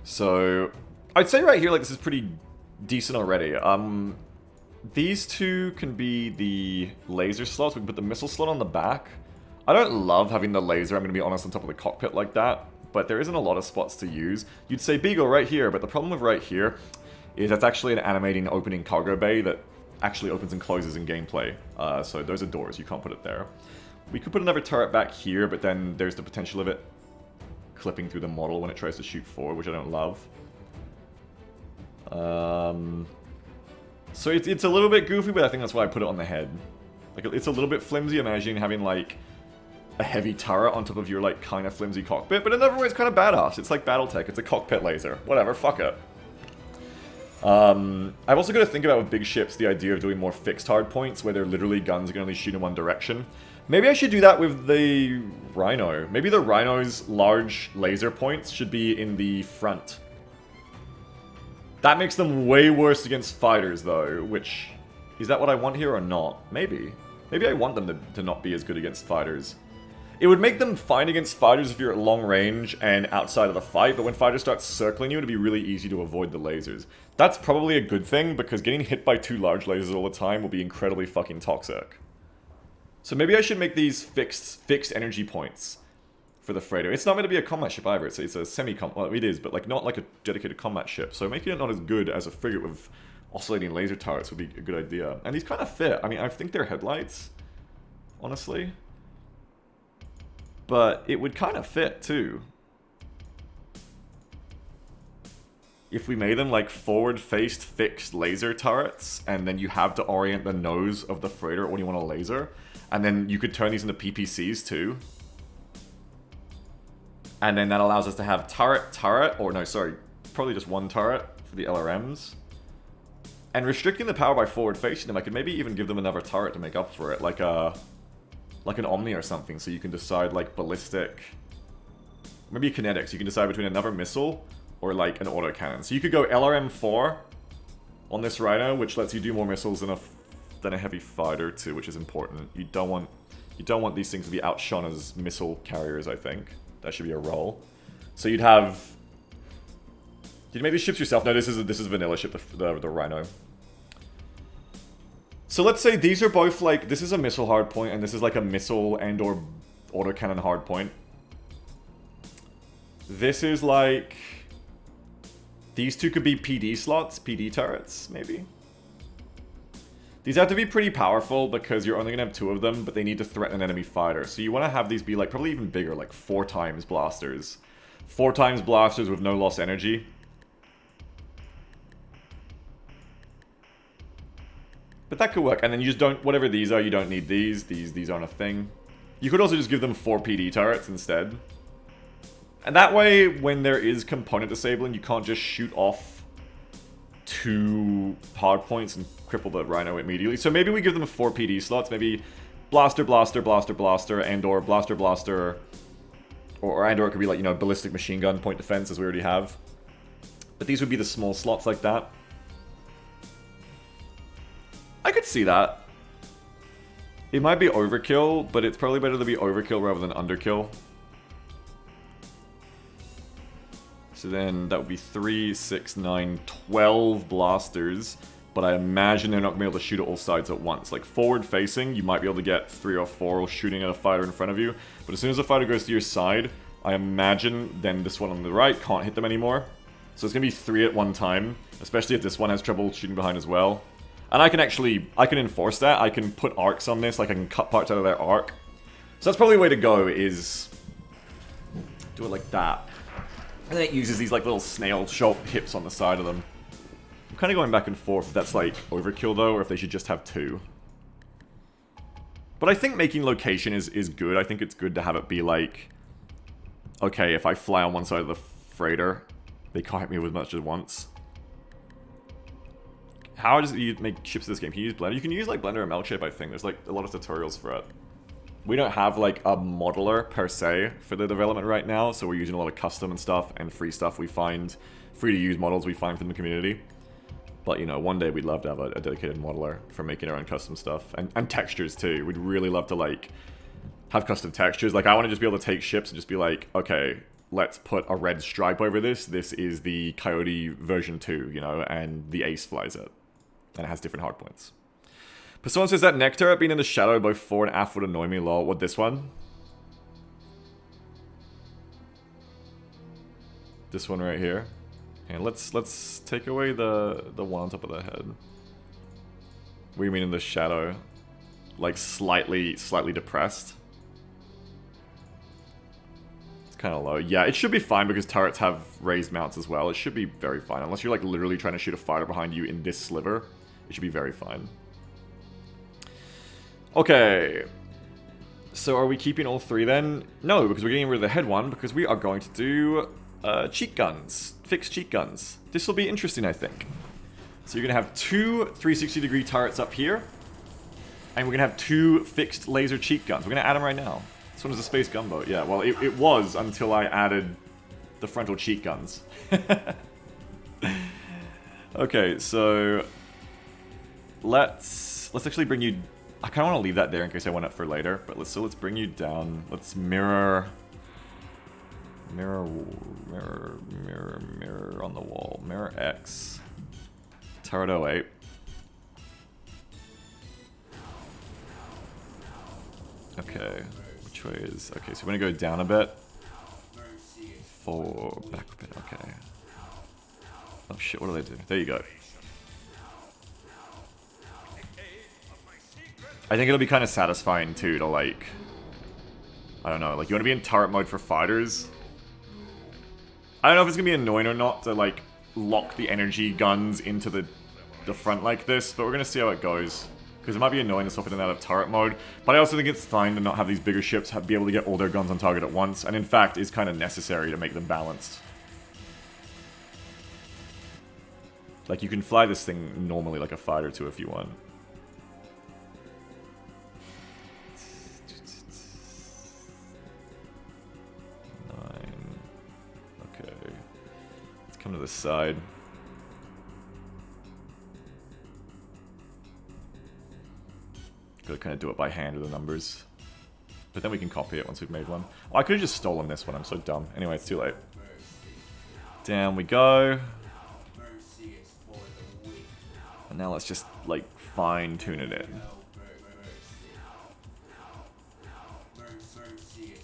So, I'd say right here, like, this is pretty decent already. These two can be the laser slots. We can put the missile slot on the back. I don't love having the laser, I'm going to be honest, on top of the cockpit like that. But there isn't a lot of spots to use. You'd say Beagle right here, but the problem with right here is that's actually an animating opening cargo bay that actually opens and closes in gameplay. So those are doors, you can't put it there. We could put another turret back here, but then there's the potential of it clipping through the model when it tries to shoot forward, which I don't love. So it's a little bit goofy, but I think that's why I put it on the head. Like, it's a little bit flimsy, imagining having, like, a heavy turret on top of your, like, kind of flimsy cockpit, but in other ways, kind of badass. It's like Battletech, it's a cockpit laser. Whatever, fuck it. I've also got to think about with big ships the idea of doing more fixed hard points where they're literally guns that can only shoot in one direction. Maybe I should do that with the Rhino. Maybe the Rhino's large laser points should be in the front. That makes them way worse against fighters though, which... Is that what I want here or not? Maybe. Maybe I want them to not be as good against fighters. It would make them fine against fighters if you're at long range and outside of the fight, but when fighters start circling you, it'd be really easy to avoid the lasers. That's probably a good thing, because getting hit by two large lasers all the time will be incredibly fucking toxic. So maybe I should make these fixed energy points for the freighter. It's not meant to be a combat ship either, it's a semi-combat, well, it is, but like not like a dedicated combat ship, so making it not as good as a frigate with oscillating laser turrets would be a good idea. And these kind of fit. I mean, I think they're headlights, honestly. But it would kind of fit, too. If we made them, like, forward-faced fixed laser turrets, and then you have to orient the nose of the freighter when you want a laser, and then you could turn these into PPCs, too. And then that allows us to have turret, or no, sorry, probably just one turret for the LRMs. And restricting the power by forward-facing them, I could maybe even give them another turret to make up for it, like an Omni or something, so you can decide, like, ballistic... Maybe kinetics. You can decide between another missile or, like, an autocannon. So you could go LRM-4 on this Rhino, which lets you do more missiles than a heavy fighter, too, which is important. You don't want these things to be outshone as missile carriers, I think. That should be a roll. So you'd have... Did you make these ships yourself? No, this is a vanilla ship, the Rhino. So let's say these are both like, this is a missile hardpoint, and this is like a missile and or autocannon hardpoint. This is like, these two could be PD slots, PD turrets, maybe. These have to be pretty powerful because you're only going to have two of them, but they need to threaten an enemy fighter. So you want to have these be like, probably even bigger, like 4 times blasters. 4 times blasters with no lost energy. But that could work, and then you just don't, whatever these are, you don't need these. These aren't a thing. You could also just give them 4 PD turrets instead. And that way, when there is component disabling, you can't just shoot off 2 hardpoints and cripple the Rhino immediately. So maybe we give them 4 PD slots, maybe blaster, blaster, blaster, blaster, and or blaster, blaster, or and or it could be like, you know, ballistic machine gun point defense, as we already have. But these would be the small slots like that. I could see that. It might be overkill, but it's probably better to be overkill rather than underkill. So then that would be 3, 6, 9, 12 blasters. But I imagine they're not going to be able to shoot at all sides at once. Like forward facing, you might be able to get 3 or 4 shooting at a fighter in front of you. But as soon as the fighter goes to your side, I imagine then this one on the right can't hit them anymore. So it's going to be 3 at one time. Especially if this one has trouble shooting behind as well. And I can enforce that. I can put arcs on this, like I can cut parts out of their arc. So that's probably the way to go, is do it like that. And then it uses these like little snail shaped hips on the side of them. I'm kind of going back and forth if that's like overkill though, or if they should just have 2. But I think making location is good. I think it's good to have it be like, okay, if I fly on one side of the freighter, they can't hit me with much at once. How does you make ships in this game? Can you use Blender? You can use like Blender or Mailchimp, I think. There's like a lot of tutorials for it. We don't have like a modeler per se for the development right now, so we're using a lot of custom and stuff and free stuff we find, free to use models we find from the community. But you know, one day we'd love to have a dedicated modeler for making our own custom stuff. And textures too. We'd really love to like have custom textures. Like I want to just be able to take ships and just be like, okay, let's put a red stripe over this. This is the Coyote version 2, you know, and the Ace flies it. And it has different hard points. Persona says that Nectar being in the shadow both fore and aft would annoy me, lol. What, this one? This one right here. And let's take away the one on top of the head. What do you mean in the shadow? Like slightly depressed? It's kind of low. Yeah, it should be fine because turrets have raised mounts as well. It should be very fine. Unless you're like literally trying to shoot a fighter behind you in this sliver. It should be very fine. Okay. So are we keeping all 3 then? No, because we're getting rid of the head one because we are going to do cheek guns. Fixed cheek guns. This will be interesting, I think. So you're going to have 2 360-degree turrets up here. And we're going to have 2 fixed laser cheek guns. We're going to add them right now. This one is a space gunboat. Yeah, well, it was until I added the frontal cheek guns. Okay, so let's actually bring you. I kind of want to leave that there in case I want it for later, but let's bring you down. Let's mirror on the wall. Mirror X. Turret 08. Okay, which way is... Okay, so we're gonna go down a bit. Back a bit, okay. Oh shit, what do they do? There you go. I think it'll be kind of satisfying too to like... I don't know, like you want to be in turret mode for fighters. I don't know if it's gonna be annoying or not to like lock the energy guns into the front like this, but we're gonna see how it goes. Because it might be annoying to swap in and out of turret mode, but I also think it's fine to not have these bigger ships be able to get all their guns on target at once, and in fact is kind of necessary to make them balanced. Like you can fly this thing normally like a fighter too if you want. Come to this side. Gotta kind of do it by hand with the numbers. But then we can copy it once we've made one. Oh, I could have just stolen this one, I'm so dumb. Anyway, it's too late. Down we go. And now let's just, like, fine-tune it in.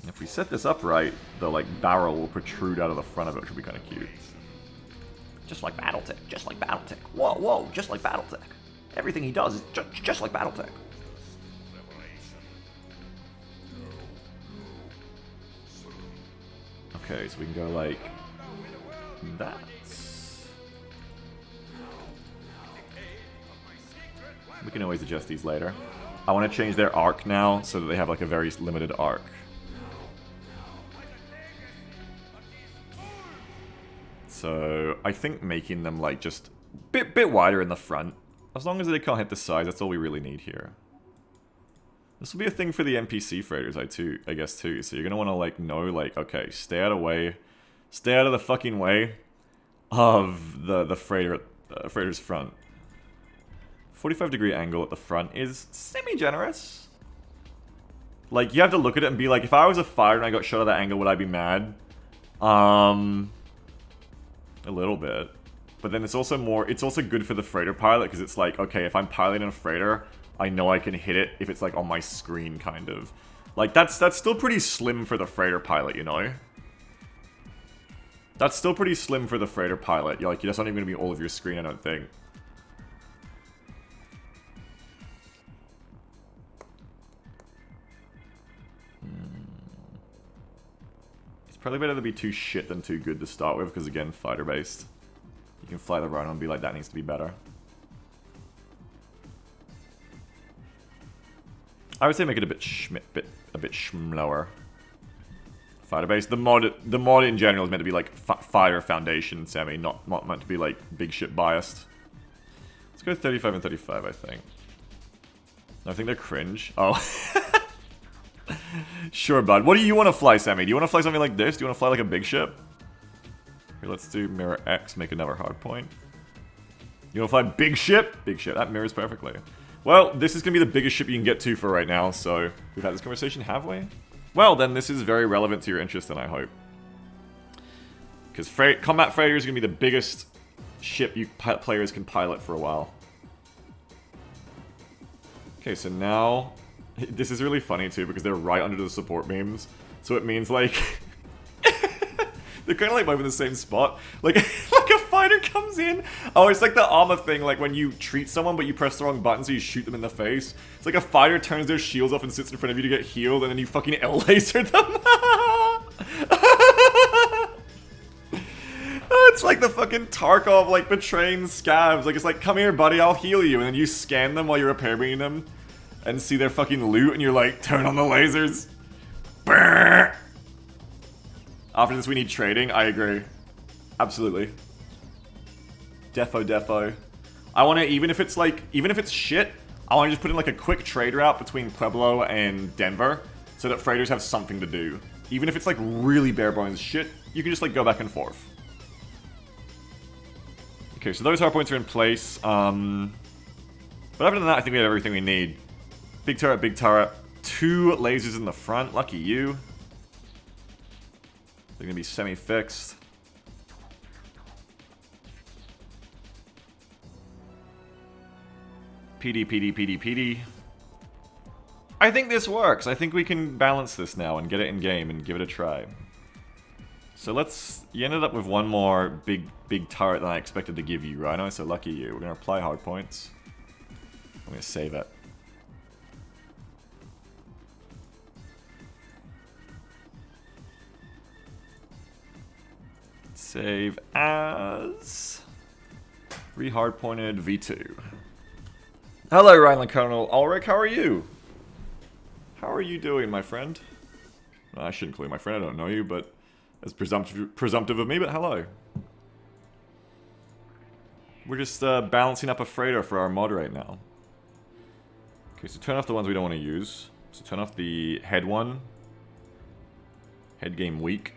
And if we set this up right, the, like, barrel will protrude out of the front of it, which will be kind of cute. Just like Battletech, just like Battletech. Whoa, whoa, just like Battletech. Everything he does is just like Battletech. Okay, so we can go like that. We can always adjust these later. I want to change their arc now so that they have like a very limited arc. So I think making them like just bit wider in the front, as long as they can't hit the sides, that's all we really need here. This will be a thing for the NPC freighters, I guess too. So you're gonna want to like know like, okay, stay out of the fucking way of the freighter's front. 45-degree angle at the front is semi-generous. Like you have to look at it and be like, if I was a fighter and I got shot at that angle, would I be mad? A little bit. But then it's also good for the freighter pilot, because it's like, okay, if I'm piloting a freighter, I know I can hit it if it's like on my screen, kind of. Like, that's still pretty slim for the freighter pilot, you know? That's still pretty slim for the freighter pilot. You're like, that's not even gonna be all of your screen, I don't think. Probably better to be too shit than too good to start with, because again, fighter-based. You can fly the Rhino and be like, that needs to be better. I would say make it a bit schmlower. Fighter base. The mod in general is meant to be like fighter foundation semi, not meant to be like big ship biased. Let's go 35 and 35, I think. I think they're cringe. Oh. Sure, bud. What do you want to fly, Sammy? Do you want to fly something like this? Do you want to fly like a big ship? Here, let's do mirror X, make another hard point. You want to fly big ship? Big ship. That mirrors perfectly. Well, this is going to be the biggest ship you can get to for right now, so we've had this conversation, have we? Well, then this is very relevant to your interest, then, I hope. Because Combat Freighter is going to be the biggest ship you players can pilot for a while. Okay, so now... This is really funny, too, because they're right under the support beams. So it means, like... they're kind of, like, both in the same spot. Like a fighter comes in... Oh, it's like the armor thing, like when you treat someone, but you press the wrong button, so you shoot them in the face. It's like a fighter turns their shields off and sits in front of you to get healed, and then you fucking L-laser them. It's like the fucking Tarkov, like, betraying scavs. Like, it's like, come here, buddy, I'll heal you. And then you scan them while you're repair beaming them. And see their fucking loot, and you're like, turn on the lasers. Brrr. After this, we need trading. I agree. Absolutely. Defo. I want to, even if it's shit, I want to just put in like a quick trade route between Pueblo and Denver, so that freighters have something to do. Even if it's like really bare bones shit, you can just like go back and forth. Okay, so those hardpoints are in place. But other than that, I think we have everything we need. Big turret. 2 lasers in the front. Lucky you. They're going to be semi-fixed. PD. I think this works. I think we can balance this now and get it in game and give it a try. So you ended up with one more big turret than I expected to give you, Rhino, so lucky you. We're going to apply hardpoints. I'm going to save it. Save as... Re-hardpointed V2. Hello, Rhineland Colonel Ulrich, how are you? How are you doing, my friend? Well, I shouldn't call you my friend, I don't know you, but... That's presumptive of me, but hello. We're just balancing up a freighter for our mod right now. Okay, so turn off the ones we don't want to use. So turn off the head one. Head game weak.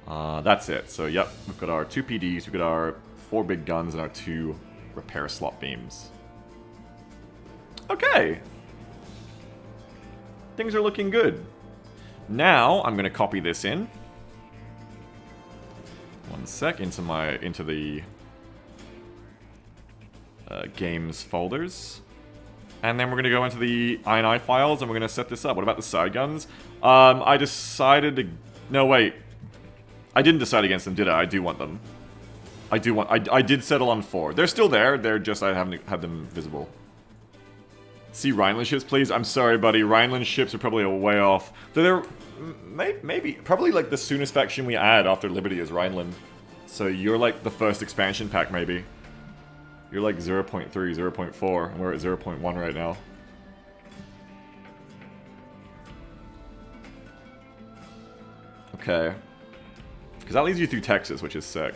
That's it. So, yep, we've got our 2 PDs, we've got our 4 big guns, and our 2 repair slot beams. Okay. Things are looking good. Now, I'm going to copy this in. One sec, into the games folders. And then we're going to go into the INI files, and we're going to set this up. What about the side guns? I decided to... No, wait. I didn't decide against them, did I? I do want them. I did settle on 4. They're still there. They're just... I haven't had them visible. See Rhineland ships, please? I'm sorry, buddy. Rhineland ships are probably a way off. They're... Maybe. Probably, like, the soonest faction we add after Liberty is Rhineland. So you're, like, the first expansion pack, maybe. You're, like, 0.3, 0.4, and we're at 0.1 right now. Okay. Because that leads you through Texas, which is sick.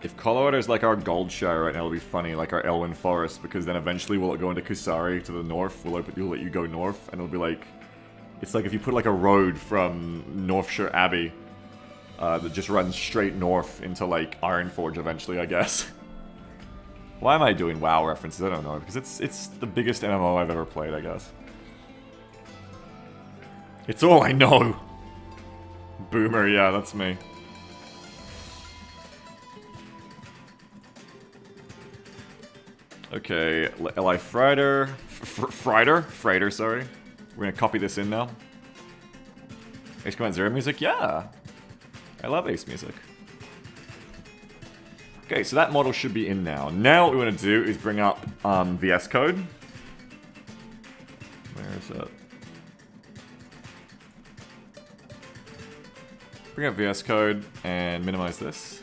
If Colorado is like our Goldshire right now, it'll be funny, like our Elwyn Forest, because then eventually we'll go into Kusari to the north, we'll let you go north, and it'll be like... It's like if you put like a road from Northshire Abbey that just runs straight north into like Ironforge eventually, I guess. Why am I doing WoW references? I don't know, because it's the biggest MMO I've ever played, I guess. It's all I know! Boomer, yeah, that's me. Okay, LI Freighter, Freighter, sorry. We're gonna copy this in now. Ace Command Zero music, yeah. I love Ace music. Okay, so that model should be in now. Now what we want to do is bring up VS Code. Where is it? Bring up VS Code and minimize this.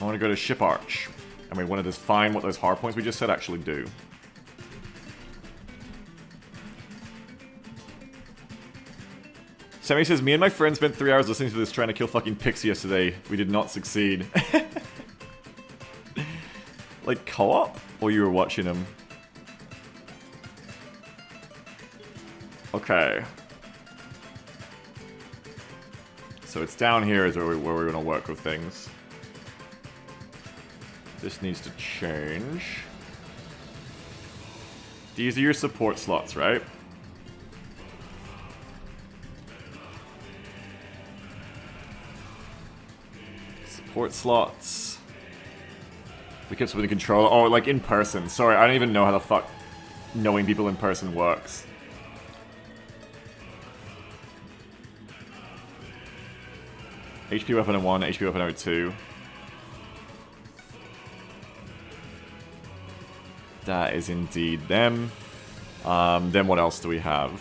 I want to go to Ship Arch. And we want to define what those hard points we just said actually do. Sammy says, me and my friend spent 3 hours listening to this trying to kill fucking Pixie yesterday. We did not succeed. Like co-op? Or you were watching him? Okay. So it's down here is where we're going to work with things. This needs to change. These are your support slots, right? Support slots. We kept something in control. Oh, like in person. Sorry, I don't even know how the fuck knowing people in person works. HP weapon in 1, HP weapon in 2. That is indeed them. Then what else do we have?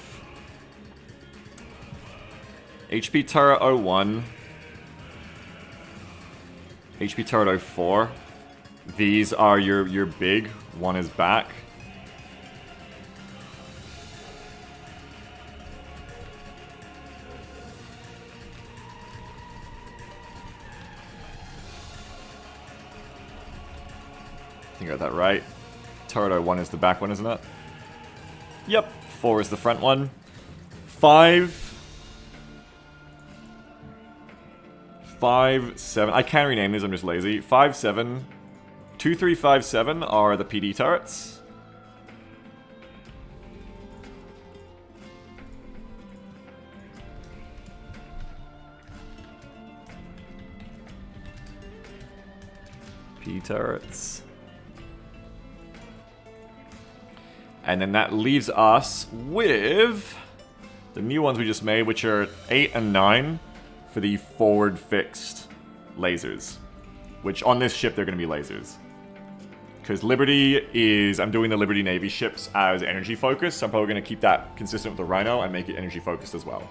HP turret 01. HP turret 04. These are your big. One is back. I think I got that right. Turret 01 is the back one, isn't it? Yep. 4 is the front one. 5... 5, 7. I can't rename these, I'm just lazy. 5, 7. 2, 3, 5, 7 are the PD turrets. PD turrets. And then that leaves us with the new ones we just made, which are 8 and 9 for the forward fixed lasers. Which on this ship, they're going to be lasers. Because Liberty is... I'm doing the Liberty Navy ships as energy focused, so I'm probably going to keep that consistent with the Rhino and make it energy focused as well.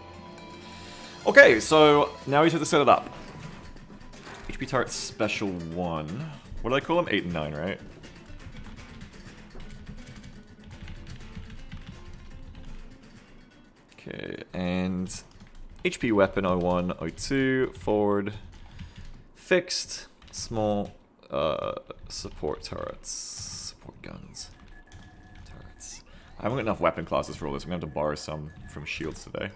Okay, so now we just have to set it up. HP turret special 1. What do I call them? 8 and 9, right? Okay, and HP weapon 01, 02, forward, fixed, small, support turrets, support guns, turrets. I haven't got enough weapon classes for all this. I'm going to have to borrow some from shields today.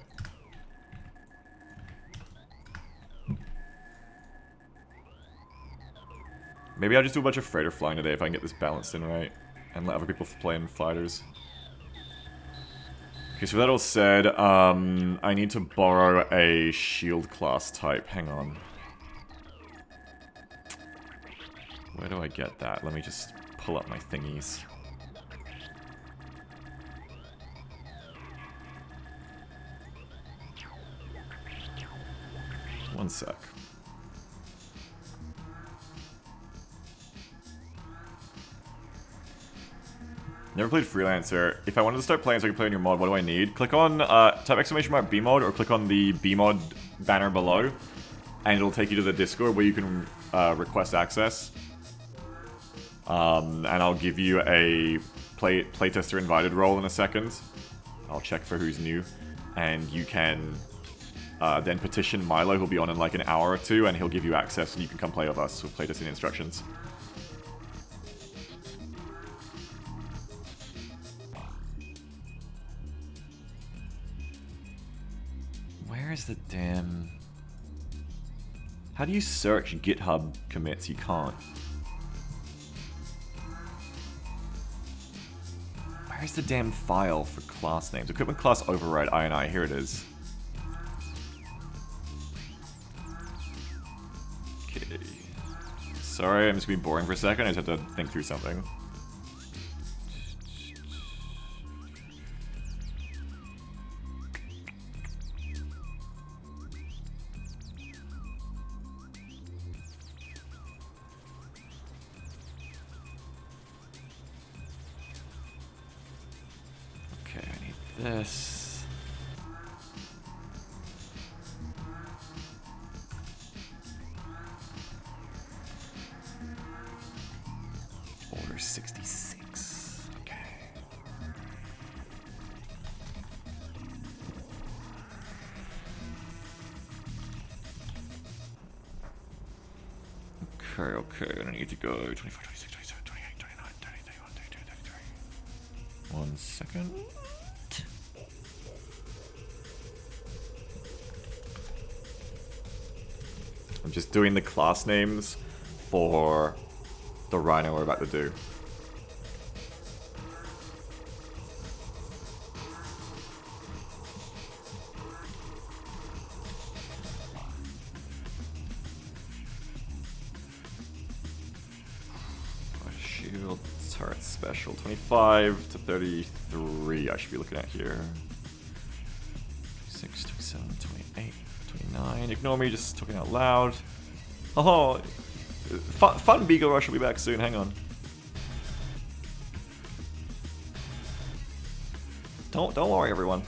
Maybe I'll just do a bunch of freighter flying today if I can get this balanced in right, and let other people play in fighters. Okay, so that all said, I need to borrow a shield class type. Hang on. Where do I get that? Let me just pull up my thingies. One sec. Never played Freelancer. If I wanted to start playing so I can play on your mod, what do I need? Click on, type exclamation mark B-mod, or click on the B-mod banner below, and it'll take you to the Discord where you can request access. And I'll give you a playtester invited role in a second. I'll check for who's new. And you can then petition Milo, who'll be on in like an hour or two, and he'll give you access and you can come play with us with playtesting instructions. Where is the damn... How do you search GitHub commits? You can't. Where's the damn file for class names? Equipment class override INI. Here it is. Okay. Sorry, I'm just being boring for a second. I just have to think through something. This. 266. Okay. Okay, and I need to go 25, 26, 27, 28, 29, 30, 31, 32, 33. 1 second. I'm just doing the class names for the rhino we're about to do. Shield turret special 25 to 33 I should be looking at here. 26, 27, 28, 29. Ignore me, just talking out loud. Oh, fun Beagle Rush will be back soon, hang on. Don't worry everyone.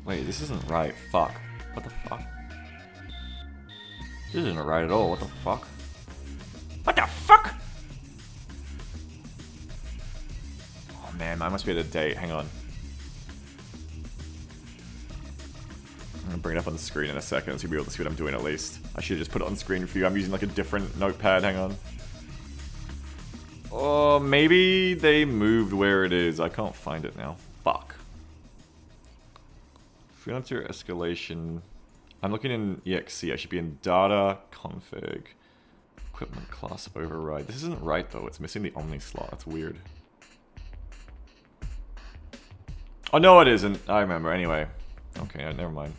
Wait, this isn't right. Fuck. What the fuck? This isn't right at all. What the fuck? What the fuck? Oh man, I must be at a date. Hang on. I'm gonna bring it up on the screen in a second so you'll be able to see what I'm doing at least. I should have just put it on screen for you. I'm using like a different notepad. Hang on. Oh, maybe they moved where it is. I can't find it now. Fuck. Freelancer escalation. I'm looking in EXE. I should be in data config. Equipment class override. This isn't right though. It's missing the Omni slot. That's weird. Oh no, it isn't. I remember. Anyway. Okay, never mind.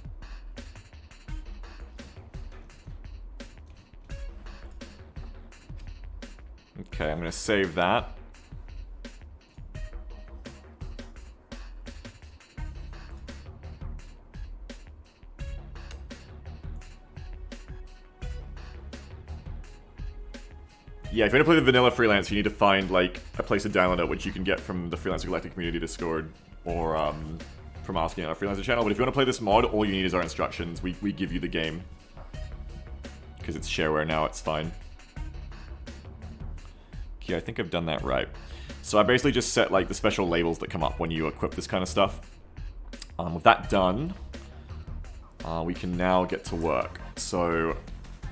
Okay, I'm gonna save that. Yeah, if you want to play the vanilla Freelancer, you need to find like a place to download it, which you can get from the Freelancer Galactic Community Discord, or from asking on our Freelancer channel. But if you want to play this mod, all you need is our instructions. We give you the game. Because it's shareware now, it's fine. Okay, I think I've done that right. So I basically just set like the special labels that come up when you equip this kind of stuff. With that done, we can now get to work. So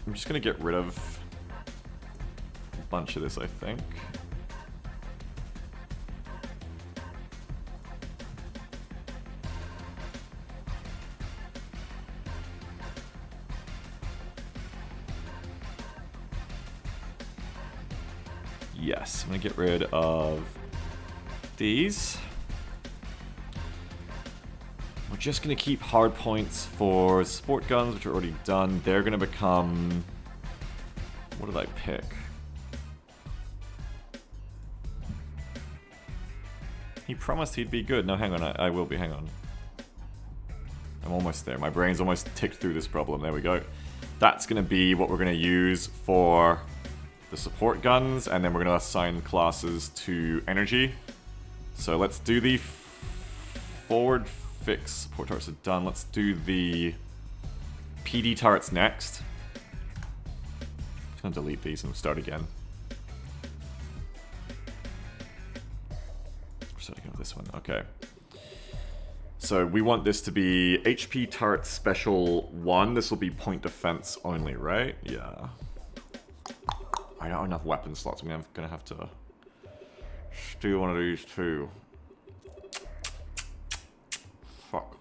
I'm just going to get rid of bunch of this, I think. Yes, I'm gonna get rid of these. We're just gonna keep hard points for sport guns, which are already done. They're gonna become... What did I pick? He promised he'd be good. No, hang on. I will be. Hang on. I'm almost there. My brain's almost ticked through this problem. There we go. That's going to be what we're going to use for the support guns. And then we're going to assign classes to energy. So let's do the forward fix. Support turrets are done. Let's do the PD turrets next. I'm just going to delete these and start again. Starting with this one, okay. So we want this to be HP turret special 1. This will be point defense only, right? Yeah. I don't have enough weapon slots. I'm gonna have to steal one of these too. Fuck.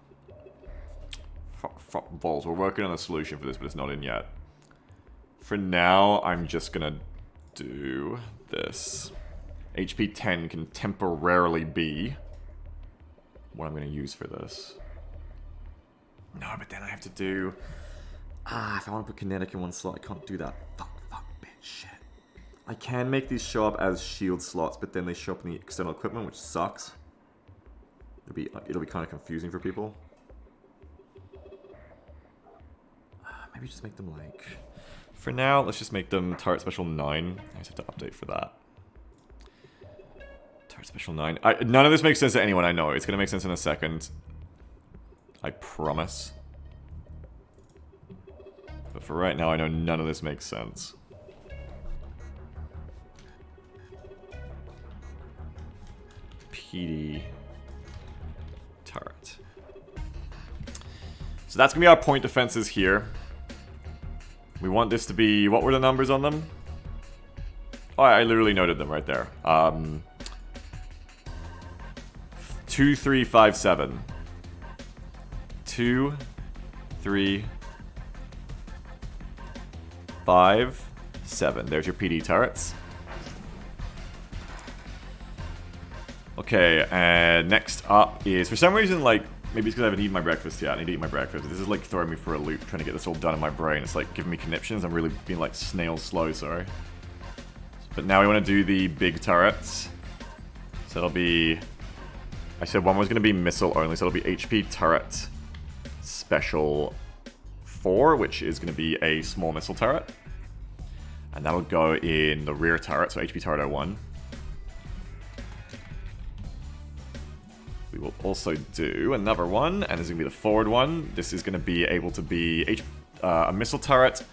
Fuck balls. We're working on a solution for this, but it's not in yet. For now, I'm just gonna do this. HP 10 can temporarily be what I'm going to use for this. No, but then I have to do... if I want to put kinetic in one slot, I can't do that. Fuck, bitch, shit. I can make these show up as shield slots, but then they show up in the external equipment, which sucks. It'll be kind of confusing for people. Maybe just make them like... For now, let's just make them turret special 9. I just have to update for that. Special 9. None of this makes sense to anyone I know. It's going to make sense in a second. I promise. But for right now, I know none of this makes sense. PD turret. So that's going to be our point defenses here. We want this to be... What were the numbers on them? Oh, I literally noted them right there. 2, 3, 5, 7. 2, 3, 5, 7. There's your PD turrets. Okay, and next up is, for some reason, like, maybe it's because I haven't eaten my breakfast yet. I need to eat my breakfast. This is like throwing me for a loop, trying to get this all done in my brain. It's like giving me conniptions. I'm really being like snail slow, sorry. But now we want to do the big turrets. So it'll be... I said one was going to be missile only, so it'll be HP turret special 4, which is going to be a small missile turret. And that'll go in the rear turret, so HP turret 01. We will also do another one, and this is going to be the forward one. This is going to be able to be a missile turret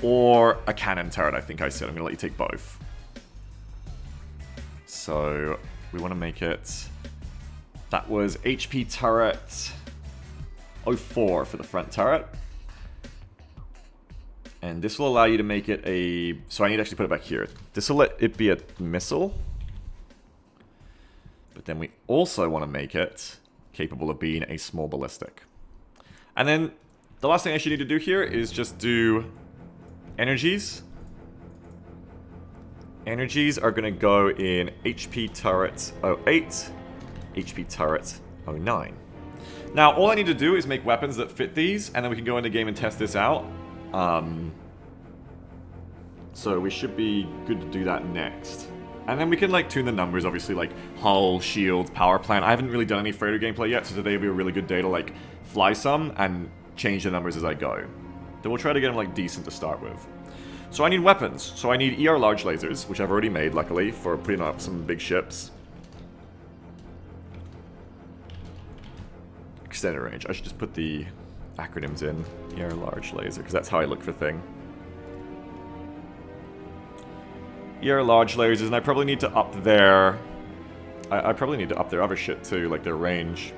or a cannon turret, I think I said. I'm going to let you take both. So we want to make it... That was HP turret 04 for the front turret. And this will allow you to make it a... So I need to actually put it back here. This will let it be a missile. But then we also want to make it capable of being a small ballistic. And then the last thing I actually need to do here is just do energies. Energies are going to go in HP turret 08, HP turret 09. Now, all I need to do is make weapons that fit these, and then we can go into game and test this out. So we should be good to do that next. And then we can like tune the numbers, obviously, like hull, shield, power plant. I haven't really done any freighter gameplay yet, so today will be a really good day to like fly some and change the numbers as I go. Then we'll try to get them like decent to start with. So I need weapons. So I need ER large lasers, which I've already made, luckily, for putting up some big ships. Extended range. I should just put the acronyms in. ER large laser, because that's how I look for thing. ER large lasers, and I probably need to up their... I probably need to up their other shit too, like their range.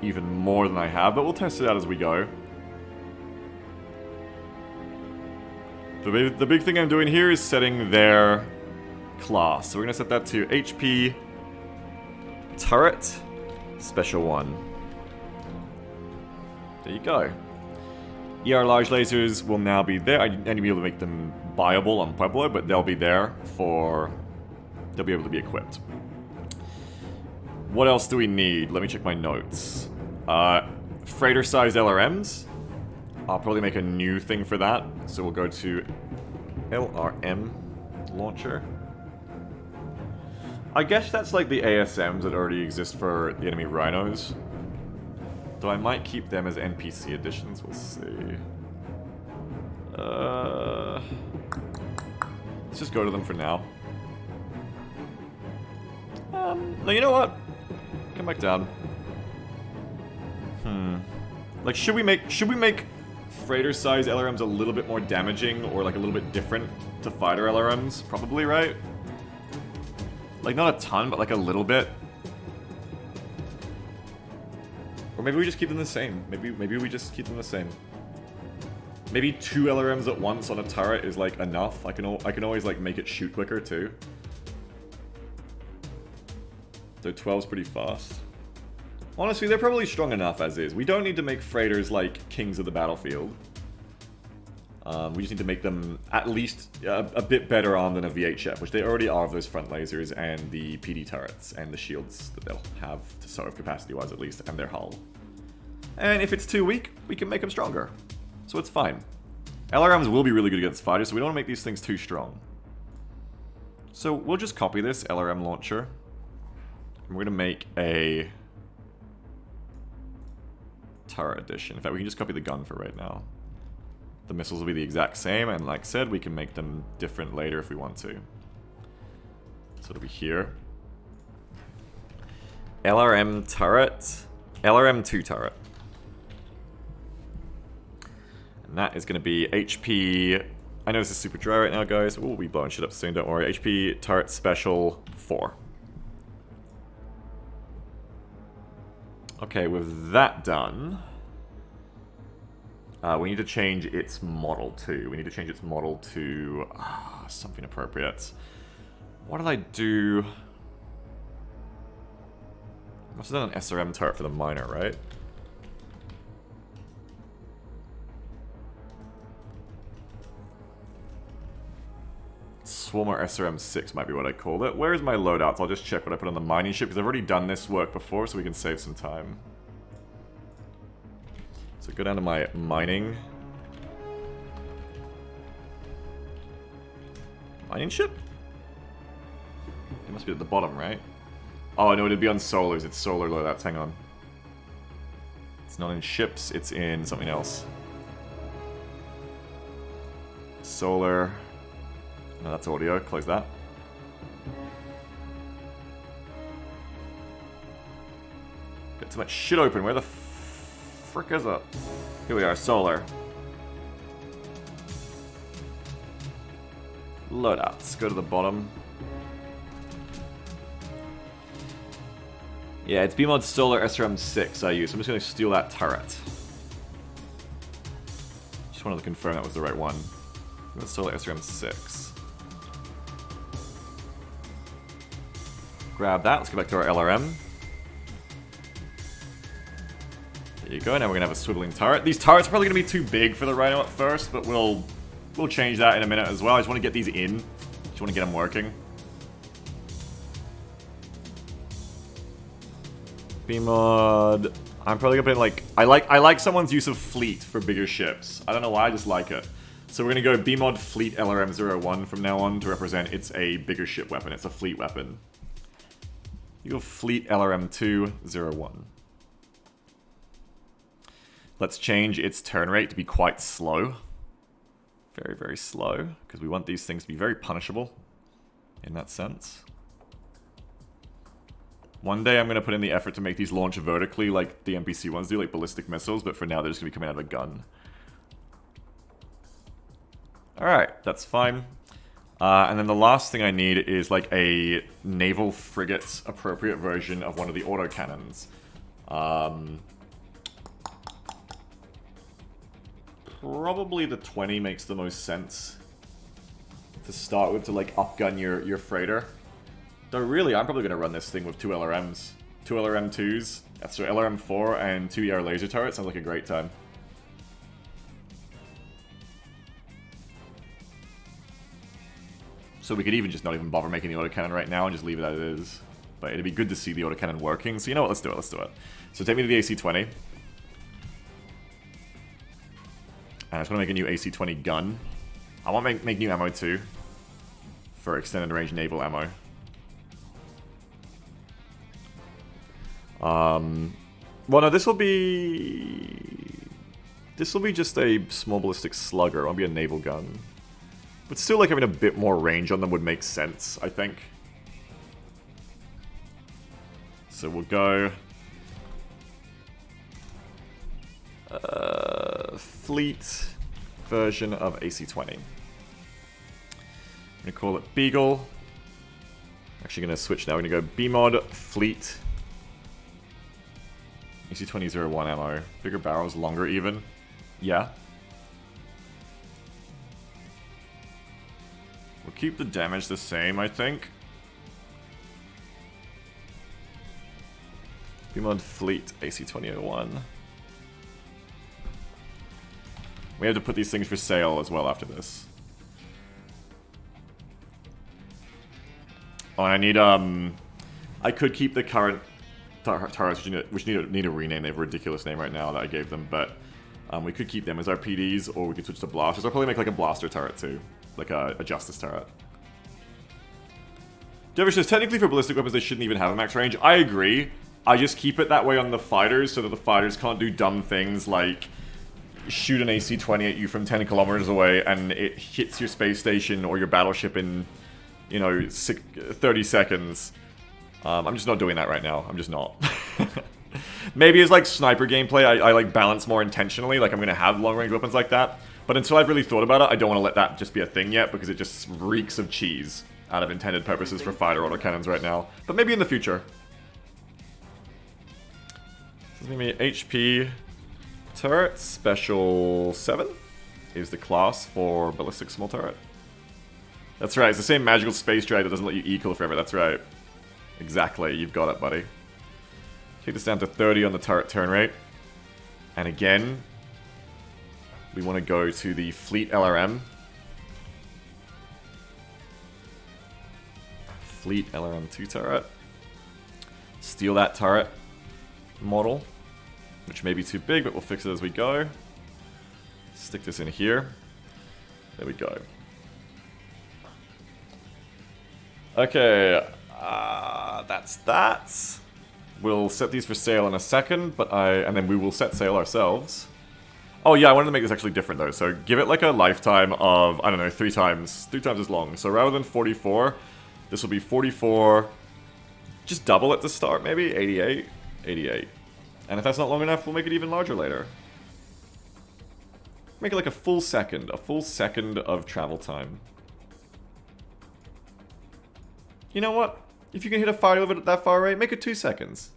Even more than I have, but we'll test it out as we go. The big thing I'm doing here is setting their class. So we're going to set that to HP turret special 1. There you go. ER large lasers will now be there. I need to be able to make them buyable on Pueblo, but they'll be there for... They'll be able to be equipped. What else do we need? Let me check my notes. Freighter-sized LRMs. I'll probably make a new thing for that. So we'll go to LRM launcher. I guess that's like the ASMs that already exist for the enemy rhinos. Though I might keep them as NPC additions, we'll see. Let's just go to them for now. No, you know what? Come back down. Like, should we make freighter-sized LRMs a little bit more damaging, or like a little bit different to fighter LRMs? Probably, right? Like, not a ton, but like a little bit. Or maybe we just keep them the same. Maybe we just keep them the same. Maybe 2 LRMs at once on a turret is like enough. I can always like make it shoot quicker too. So 12's pretty fast. Honestly, they're probably strong enough as is. We don't need to make freighters like kings of the battlefield. We just need to make them at least a bit better armed than a VHF, which they already are of those front lasers and the PD turrets and the shields that they'll have to serve capacity-wise at least, and their hull. And if it's too weak, we can make them stronger. So it's fine. LRMs will be really good against fighters, so we don't want to make these things too strong. So we'll just copy this LRM launcher. And we're going to make a turret edition. In fact, we can just copy the gun for right now. The missiles will be the exact same, and like I said, we can make them different later if we want to. So it'll be here. LRM turret. LRM2 turret. And that is going to be HP... I know this is super dry right now, guys. We'll be blowing shit up soon, don't worry. HP turret special 4. Okay, with that done... we need to change its model too. We need to change its model to something appropriate. What did I do? I must have done an SRM turret for the miner, right? Swarmer SRM6 might be what I called it. Where is my loadouts? I'll just check what I put on the mining ship, because I've already done this work before, so we can save some time. So go down to my mining. Mining ship? It must be at the bottom, right? Oh, no, it'd be on solars. It's solar loadouts. Hang on. It's not in ships. It's in something else. Solar. No, that's audio. Close that. Got too much shit open. Where the frick is it? Here we are. Solar. Loadouts. Go to the bottom. Yeah, it's BMod Solar SRM6 I use. So I'm just going to steal that turret. Just wanted to confirm that was the right one. BMod Solar SRM6. Grab that. Let's go back to our LRM. There you go. Now we're going to have a swiveling turret. These turrets are probably going to be too big for the Rhino at first, but we'll change that in a minute as well. I just want to get these in. Just want to get them working. BMod. I'm probably gonna put in like I like someone's use of fleet for bigger ships. I don't know why, I just like it. So we're gonna go BMod Fleet LRM01 from now on to represent it's a bigger ship weapon. It's a fleet weapon. You go Fleet LRM201. Let's change its turn rate to be quite slow. Very, very slow, because we want these things to be very punishable in that sense. One day I'm going to put in the effort to make these launch vertically like the NPC ones do, like ballistic missiles, but for now they're just going to be coming out of a gun. Alright, that's fine. And then the last thing I need is like a naval frigate appropriate version of one of the autocannons. Probably the 20 makes the most sense to start with, to like upgun your freighter. Though really, I'm probably going to run this thing with 2 LRMs. 2 LRM2s, so LRM4 and 2 ER laser turrets. Sounds like a great time. So we could even just not even bother making the autocannon right now and just leave it as it is. But it'd be good to see the autocannon working. So you know what, let's do it, let's do it. So take me to the AC-20. And I just want to make a new AC-20 gun. I want to make new ammo too. For extended range naval ammo. Well, no, this will be just a small ballistic slugger. It won't be a naval gun. But still, like, having a bit more range on them would make sense, I think. So we'll go... fleet version of AC-20. I'm going to call it Beagle. Actually going to switch now. We're going to go BMod Fleet AC-20-01 ammo. Bigger barrels, longer even. Yeah. We'll keep the damage the same, I think. BMod Fleet AC-20-01. We have to put these things for sale as well after this. Oh, and I need, I could keep the current turrets, which need a rename. They have a ridiculous name right now that I gave them, but we could keep them as our PDs, or we could switch to blasters. I'll probably make like a blaster turret too, like a justice turret. Devish says, technically for ballistic weapons they shouldn't even have a max range. I agree. I just keep it that way on the fighters so that the fighters can't do dumb things like shoot an AC-20 at you from 10 kilometers away and it hits your space station or your battleship in you know, 30 seconds. I'm just not doing that right now. I'm just not. Maybe as like sniper gameplay, I like balance more intentionally. Like I'm gonna have long range weapons like that. But until I've really thought about it, I don't want to let that just be a thing yet because it just reeks of cheese out of intended purposes for fighter autocannons right now. But maybe in the future. This is gonna be HP turret special 7 is the class for ballistic small turret. That's right, it's the same magical space drag that doesn't let you equal forever. That's right. Exactly, you've got it, buddy. Take this down to 30 on the turret turn rate. And again, we want to go to the Fleet LRM. Fleet LRM 2 turret. Steal that turret model, which may be too big, but we'll fix it as we go. Stick this in here. There we go. Okay, that's that. We'll set these for sale in a second, and then we will set sail ourselves. Oh yeah, I wanted to make this actually different though. So give it like a lifetime of, I don't know, 3 times as long. So rather than 44, this will be 44. Just double it to start, maybe 88, 88. And if that's not long enough, we'll make it even larger later. Make it like a full second of travel time. You know what? If you can hit a fire over that far away, make it 2 seconds.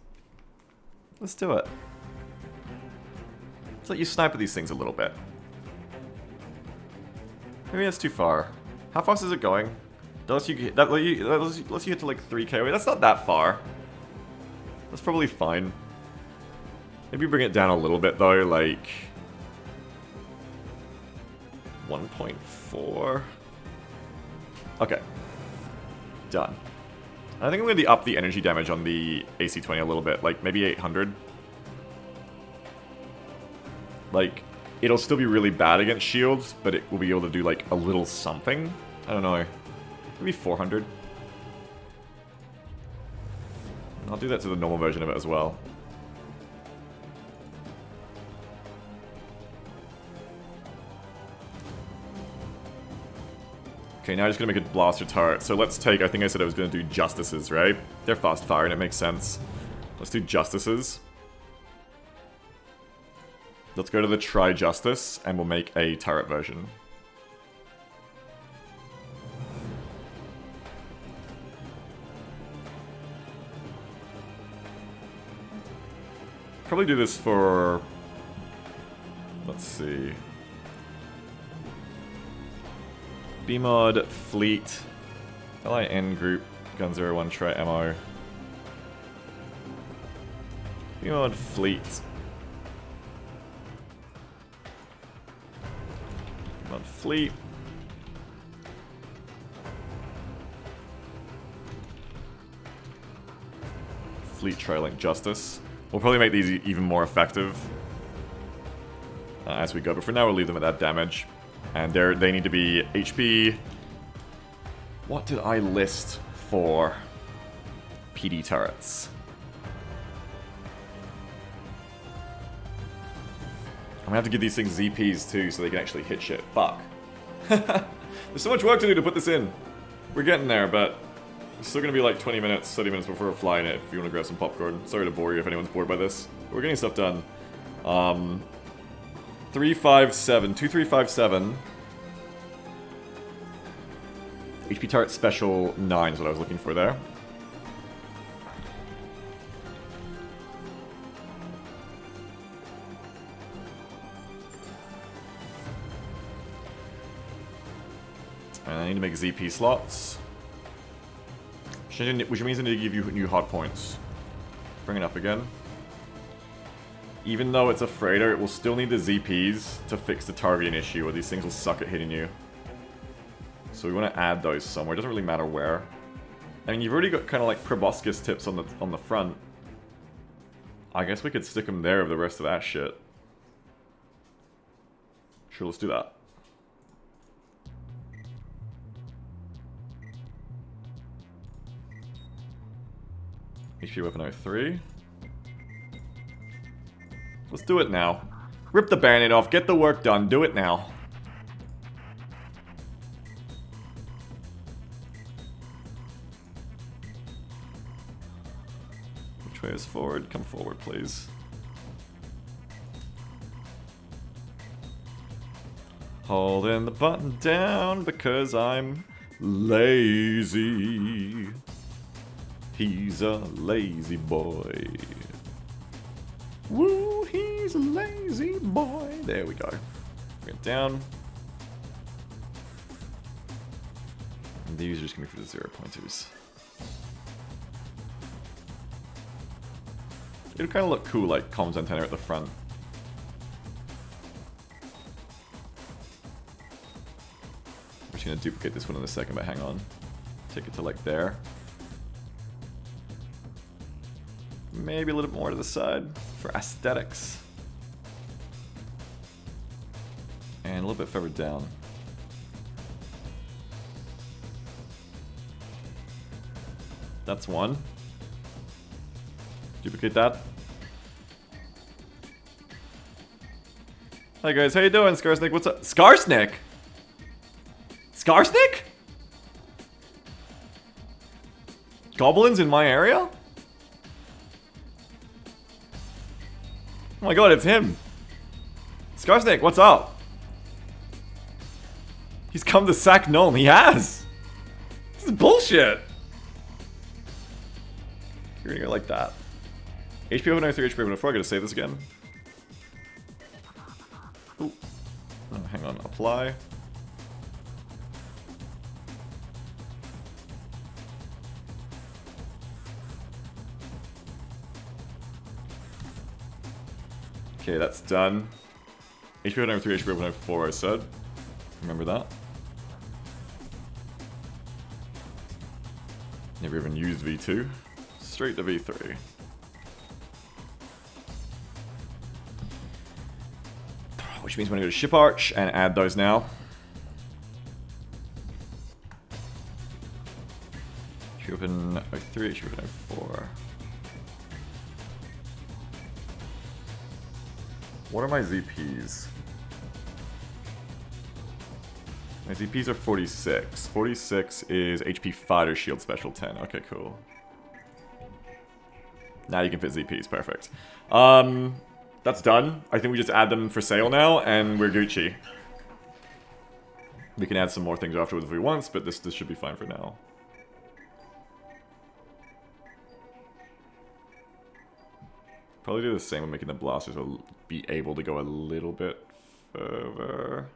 Let's do it. Let's let you snipe at these things a little bit. Maybe that's too far. How fast is it going? That lets you get to like 3k away. That's not that far. That's probably fine. Maybe bring it down a little bit though, like 1.4. Okay. Done. I think I'm going to up the energy damage on the AC-20 a little bit, like maybe 800. Like, it'll still be really bad against shields, but it will be able to do like a little something. I don't know. Maybe 400. I'll do that to the normal version of it as well. Okay, now I'm just going to make a blaster turret. So let's take, I think I said I was going to do Justices, right? They're fast fire and it makes sense. Let's do Justices. Let's go to the Tri-Justice and we'll make a turret version. Probably do this for... Let's see... B-Mod, Fleet, LIN Group, Gun 01, Try Ammo. B-Mod, Fleet. B-Mod, Fleet. Fleet, Tri-Link, Justice. We'll probably make these even more effective as we go, but for now we'll leave them at that damage. And they need to be HP... What did I list for PD turrets? I'm gonna have to give these things ZPs too, so they can actually hit shit. Fuck. There's so much work to do to put this in. We're getting there, but it's still gonna be like 20 minutes, 30 minutes before we're flying it if you wanna grab some popcorn. Sorry to bore you if anyone's bored by this. We're getting stuff done. 2357. HP turret special 9 is what I was looking for there. And I need to make ZP slots. Which means I need to give you new hard points. Bring it up again. Even though it's a freighter, it will still need the ZPs to fix the targeting issue, or these things will suck at hitting you. So we want to add those somewhere. It doesn't really matter where. I mean, you've already got kind of like proboscis tips on the front. I guess we could stick them there with the rest of that shit. Sure, let's do that. HP weapon 03. Let's do it now. Rip the band-aid off, get the work done, do it now. Which way is forward? Come forward, please. Holding the button down because I'm lazy. He's a lazy boy. Woo, he's a lazy boy. There we go. Bring it down. And these are just going to be for the 0.2s. It'll kind of look cool, like comms antenna at the front. I'm just going to duplicate this one in a second, but hang on. Take it to like there. Maybe a little bit more to the side for aesthetics. And a little bit further down. That's one. Duplicate that. Hi guys, how you doing? Scarsnick, what's up? Scarsnick? Scarsnick? Goblins in my area? Oh my god, it's him. Scarsnick, what's up? He's come to sack Gnome. He has. This is bullshit. You're gonna go like that. HP over 93, HP over 4. I gotta save this again. Ooh. Oh, hang on. Apply. Okay, that's done. HP over 93, HP over 4, I said. Remember that. Never even used V2. Straight to V3. Which means I'm going to go to Ship Arch and add those now. HP open 03, HP open 04. What are my ZPs? My ZPs are 46. 46 is HP Fighter Shield Special 10. Okay, cool. Now you can fit ZPs, perfect. That's done. I think we just add them for sale now, and we're Gucci. We can add some more things afterwards if we want, but this should be fine for now. Probably do the same when making the blasters. We'll be able to go a little bit further.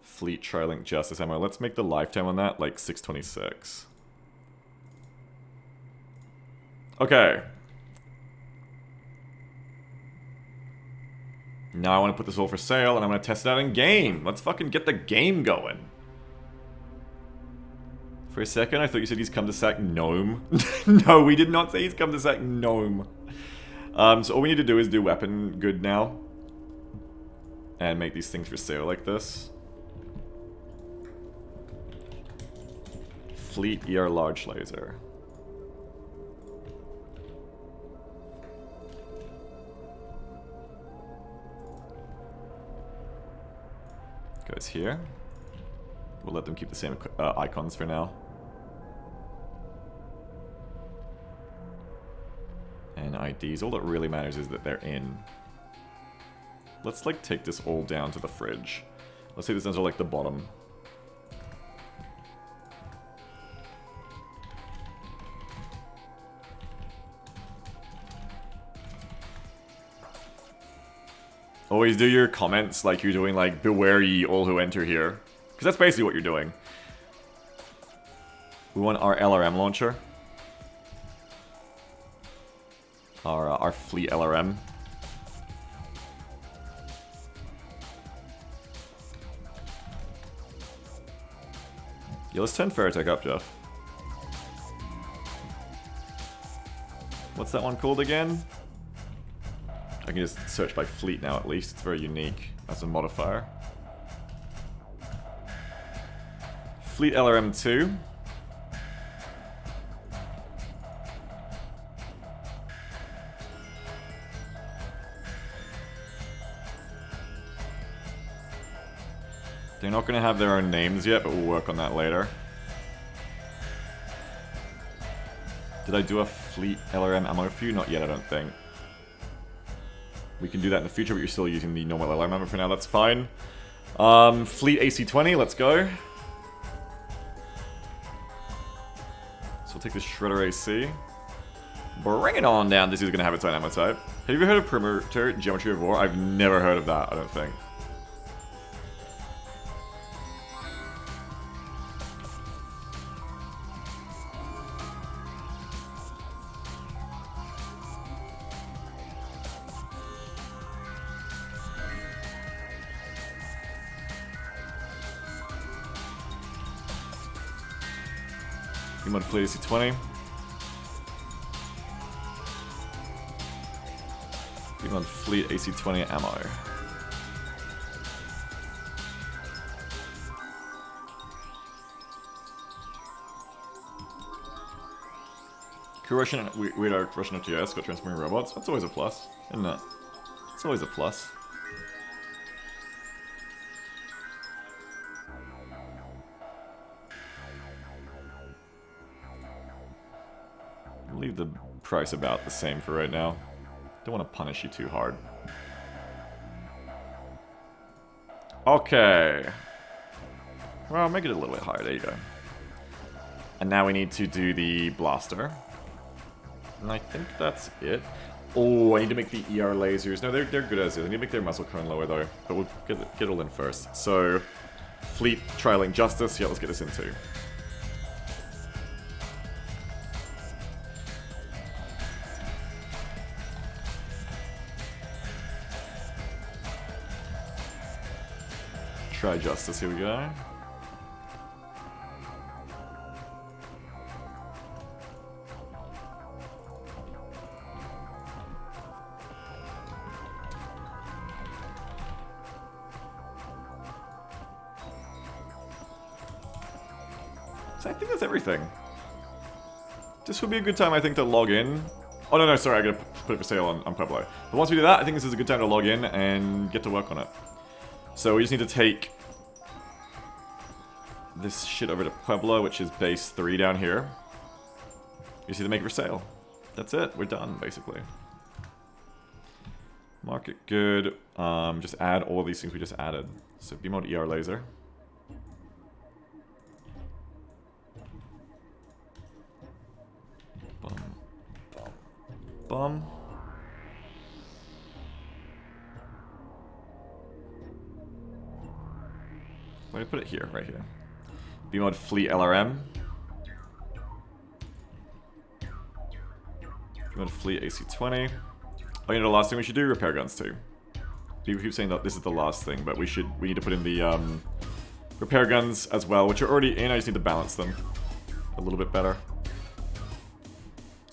Fleet Trilink Justice ammo. Let's make the lifetime on that like 626. Okay. Now I want to put this all for sale, and I'm going to test it out in game. Let's fucking get the game going. For a second, I thought you said he's come to sack Gnome. No, we did not say he's come to sack Gnome. So all we need to do is do weapon good now. And make these things for sale like this. Fleet ER Large Laser. Goes here. We'll let them keep the same icons for now. And IDs. All that really matters is that they're in. Let's like take this all down to the fridge. Let's say this down to like the bottom. Always do your comments like you're doing like, beware ye all who enter here. Because that's basically what you're doing. We want our LRM launcher. Our fleet LRM. Yeah, let's turn Ferrotech up, Jeff. What's that one called again? I can just search by fleet now at least. It's very unique as a modifier. Fleet LRM 2. They're not going to have their own names yet, but we'll work on that later. Did I do a fleet LRM ammo for you? Not yet, I don't think. We can do that in the future, but you're still using the normal LRM ammo for now, that's fine. Fleet AC-20, let's go. So we'll take the Shredder AC. Bring it on down, this is going to have its own ammo type. Have you ever heard of Perimeter Geometry of War? I've never heard of that, I don't think. Mod Fleet AC-20. Mod Fleet AC-20 ammo. Cool Russian, weird Russian FTS got transforming robots. That's always a plus, isn't it? It's always a plus. Leave the price about the same for right now. Don't want to punish you too hard. Okay. Well, make it a little bit higher. There you go. And now we need to do the blaster. And I think that's it. Oh, I need to make the ER lasers. No, they're good as is. I need to make their muscle cone lower though. But we'll get it all in first. So, fleet trialing justice. Yeah, let's get this in too. Try justice, here we go. So I think that's everything. This would be a good time, I think, to log in. Oh, no, sorry, I gotta put it for sale on Pueblo. But once we do that, I think this is a good time to log in and get to work on it. So we just need to take this shit over to Pueblo, which is base 3 down here. You see to make it for sale. That's it, we're done, basically. Market good. Just add all these things we just added. So B-mode ER laser. Bum. Where do I put it here? Right here. B-mode Fleet LRM. B-mode Fleet AC-20. Oh, you know the last thing we should do? Repair guns too. People keep saying that this is the last thing, but we need to put in the repair guns as well, which are already in. I just need to balance them a little bit better.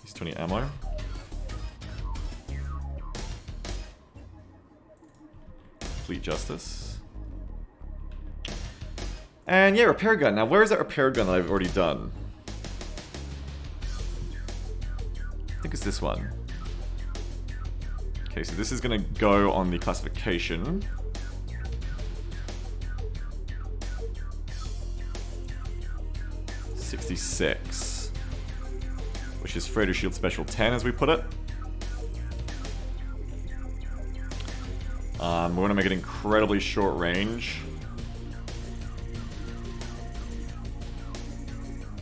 AC-20 ammo. Fleet Justice. And yeah, repair gun. Now, where is that repair gun that I've already done? I think it's this one. Okay, so this is going to go on the classification. '66, which is Freighter Shield Special 10, as we put it. We want to make it incredibly short range.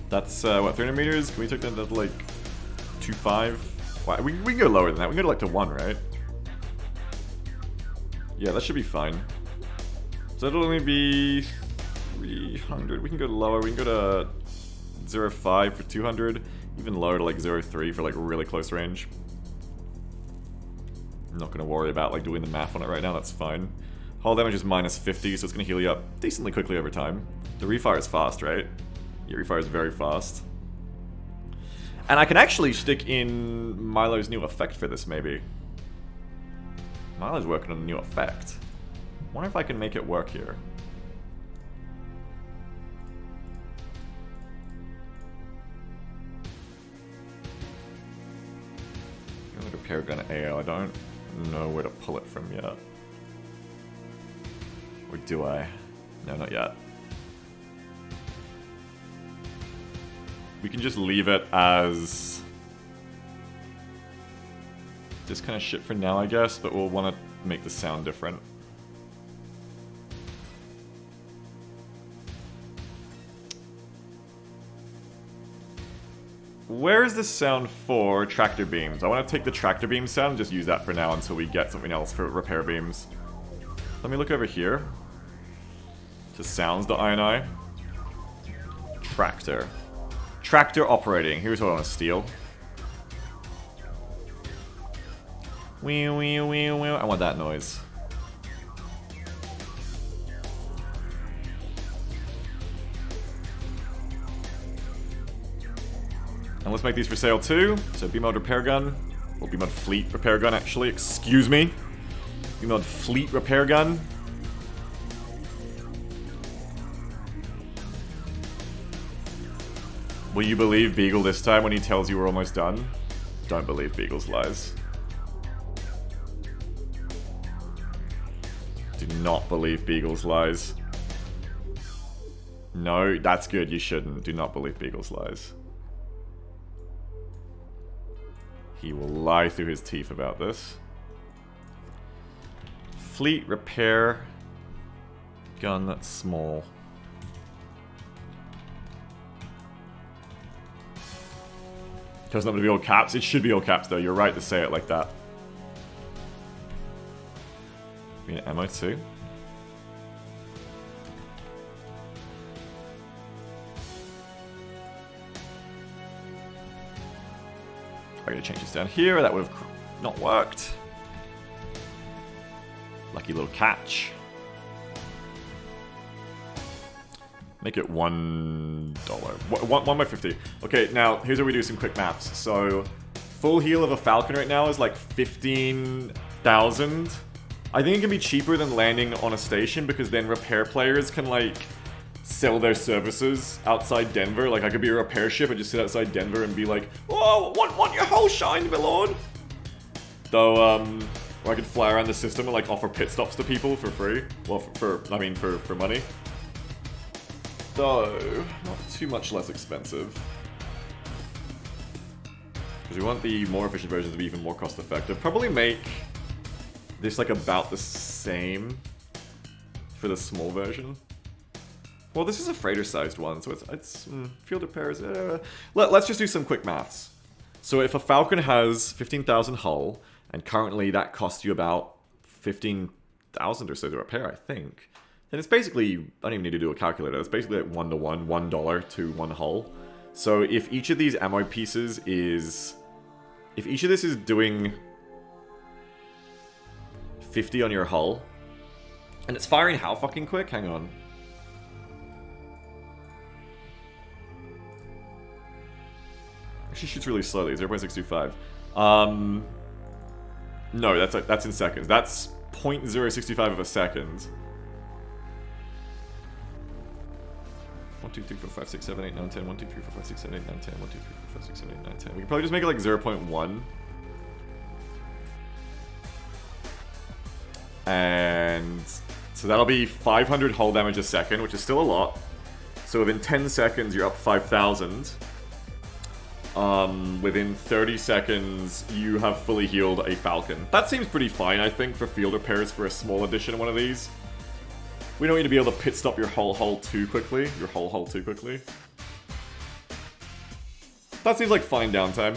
That's, what, 300 meters? Can we take that to, like, 2.5? Wow, we can go lower than that. We can go to, like, to 1, right? Yeah, that should be fine. So that'll only be 300. We can go lower. We can go to 0.5 for 200. Even lower to, like, 0.3 for, like, really close range. I'm not going to worry about, like, doing the math on it right now. That's fine. Hull damage is minus 50, so it's going to heal you up decently quickly over time. The refire is fast, right? Yeah, refire is very fast. And I can actually stick in Milo's new effect for this, maybe. Milo's working on a new effect. Wonder if I can make it work here. Repair gun AO, I don't know where to pull it from yet. Or do I? No, not yet. We can just leave it as this kind of shit for now, I guess, but we'll want to make the sound different. Where is this sound for tractor beams? I want to take the tractor beam sound and just use that for now until we get something else for repair beams. Let me look over here to sounds.ini. Tractor. Tractor operating. Here's what I want to steal. Wee wee wee wee. I want that noise. And let's make these for sale too. So B-Mode Repair Gun. Or B-Mode Fleet Repair Gun, actually. Excuse me. B-Mode Fleet Repair Gun. Will you believe Beagle this time when he tells you we're almost done? Don't believe Beagle's lies. Do not believe Beagle's lies. No, that's good. You shouldn't. Do not believe Beagle's lies. He will lie through his teeth about this. Fleet repair gun small. Doesn't have to be all caps. It should be all caps though. You're right to say it like that. We need ammo too. I gotta change this down here. That would have not worked. Lucky little catch. Make it $1. 1 by 50. Okay, now here's where we do some quick maths. So, full heal of a Falcon right now is like 15,000. I think it can be cheaper than landing on a station because then repair players can like sell their services outside Denver. Like I could be a repair ship and just sit outside Denver and be like, "Oh, want your hull shined, my lord." Though, or I could fly around the system and like offer pit stops to people for free. Well, for money. Though, not too much less expensive. Because we want the more efficient versions to be even more cost effective. Probably make this like about the same for the small version. Well, this is a freighter-sized one, so it's field repairs. Let's just do some quick maths. So if a Falcon has 15,000 hull, and currently that costs you about 15,000 or so to repair, I think, then it's basically, I don't even need to do a calculator, it's basically like 1 to 1, $1 to 1 hull. So if each of these ammo pieces is, if each of this is doing 50 on your hull, and it's firing how fucking quick? Hang on. She shoots really slowly, 0.625. No, that's in seconds. That's 0.065 of a second. 1, 2, 3, 4, 5, 6, 7, 8, 9, 10. 1, 2, 3, 4, 5, 6, 7, 8, 9, 10. 1, 2, 3, 4, 5, 6, 7, 8, 9, 10. We can probably just make it like 0.1. And so that'll be 500 hull damage a second, which is still a lot. So within 10 seconds, you're up 5,000. Within 30 seconds, you have fully healed a Falcon. That seems pretty fine, I think, for field repairs for a small edition of one of these. We don't need to be able to pit stop your hull too quickly. That seems like fine downtime.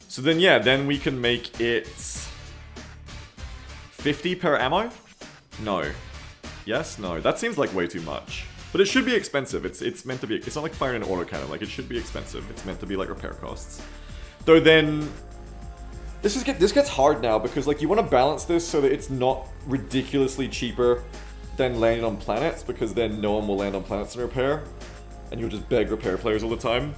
So then, yeah, then we can make it 50 per ammo? No. Yes? No. That seems like way too much. But it should be expensive. It's meant to be. It's not like firing an autocannon. Like, it should be expensive. It's meant to be like repair costs. Though then, this gets hard now because like you want to balance this so that it's not ridiculously cheaper than landing on planets, because then no one will land on planets and repair, and you'll just beg repair players all the time.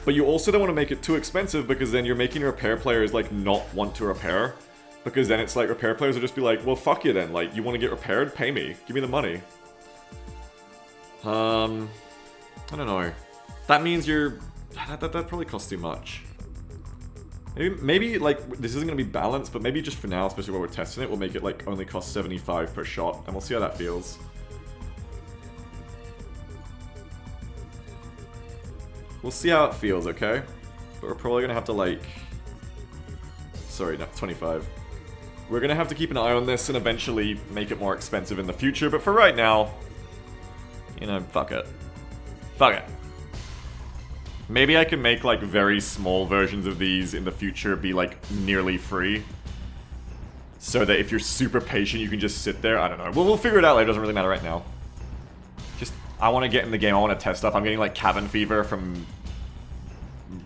But you also don't want to make it too expensive because then you're making repair players like not want to repair, because then it's like repair players will just be like, well, fuck you then. Like, you want to get repaired? Pay me. Give me the money. I don't know. That means that probably costs too much. Maybe like, this isn't going to be balanced, but maybe just for now, especially while we're testing it, we'll make it like only cost 75 per shot, and we'll see how that feels. We'll see how it feels, okay? But we're probably going to have to like sorry, no, 25. We're gonna have to keep an eye on this and eventually make it more expensive in the future, but for right now, you know, fuck it. Fuck it. Maybe I can make, like, very small versions of these in the future be, like, nearly free. So that if you're super patient, you can just sit there. I don't know. We'll figure it out later. It doesn't really matter right now. Just, I want to get in the game. I want to test stuff. I'm getting, like, cabin fever from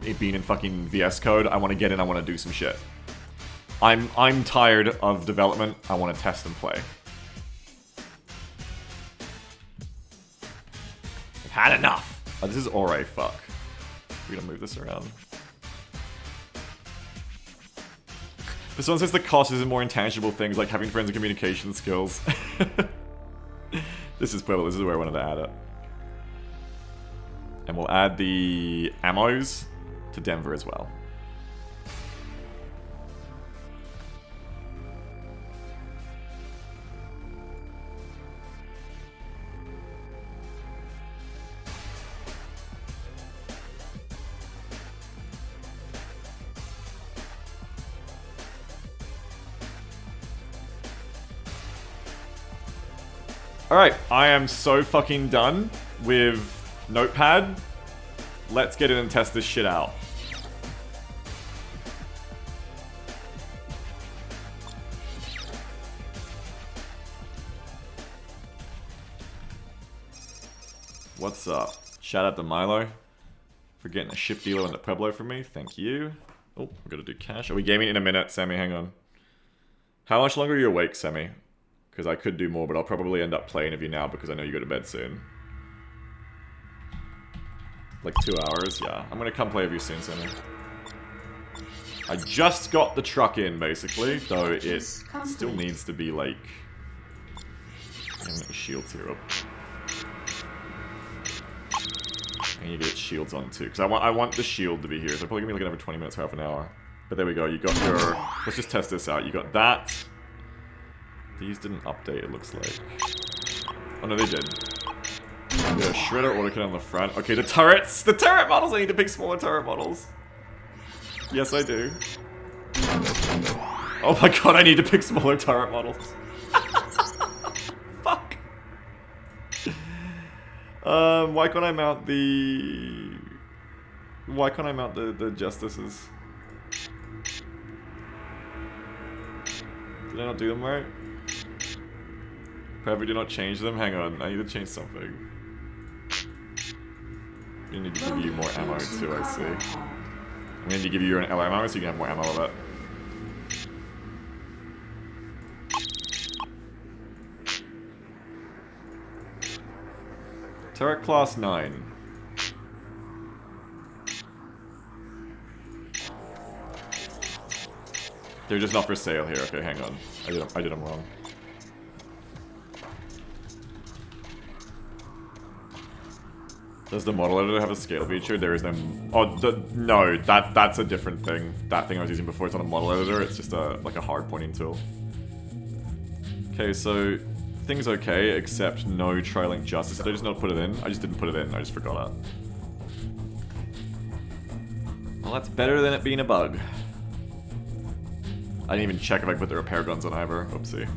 it being in fucking VS Code. I want to get in. I want to do some shit. I'm tired of development. I want to test and play. I've had enough. Oh, this is alright, fuck. We're gonna move this around. But someone says the cost is in more intangible things like having friends and communication skills. This is Pueblo, this is where I wanted to add it. And we'll add the ammos to Denver as well. Alright, I am so fucking done with Notepad. Let's get in and test this shit out. What's up? Shout out to Milo for getting a ship dealer into Pueblo for me. Thank you. Oh, we've got to do cash. Are we gaming in a minute, Sammy? Hang on. How much longer are you awake, Sammy? Because I could do more, but I'll probably end up playing with you now because I know you go to bed soon. Like 2 hours, yeah. I'm gonna come play with you soon, Sammy. I just got the truck in, basically, though it still needs to be, like... shields here up. I need to get shields on, too, because I want the shield to be here, so I'm probably gonna be looking over 20 minutes, half an hour. But there we go, you got your... Let's just test this out. You got that. These didn't update, it looks like. Oh no, they did. Yeah, shredder autocannon on the front. Okay, the turrets! The turret models! I need to pick smaller turret models. Yes, I do. Oh my god, I need to pick smaller turret models. Fuck. Why can't I mount the... Why can't I mount the justices? Did I not do them right? Probably do not change them. Hang on, I need to change something. I need to give you more ammo too, I see. I'm going to give you an LR ammo so you can have more ammo of it. Turret class 9. They're just not for sale here. Okay, hang on. I did them wrong. Does the model editor have a scale feature? There is no... Oh, no, that's a different thing. That thing I was using before, it's not a model editor, it's just like a hard pointing tool. Okay, so thing's okay, except no trailing justice. Did I just not put it in? I just didn't put it in, I just forgot it. Well, that's better than it being a bug. I didn't even check if I put the repair guns on either. Oopsie.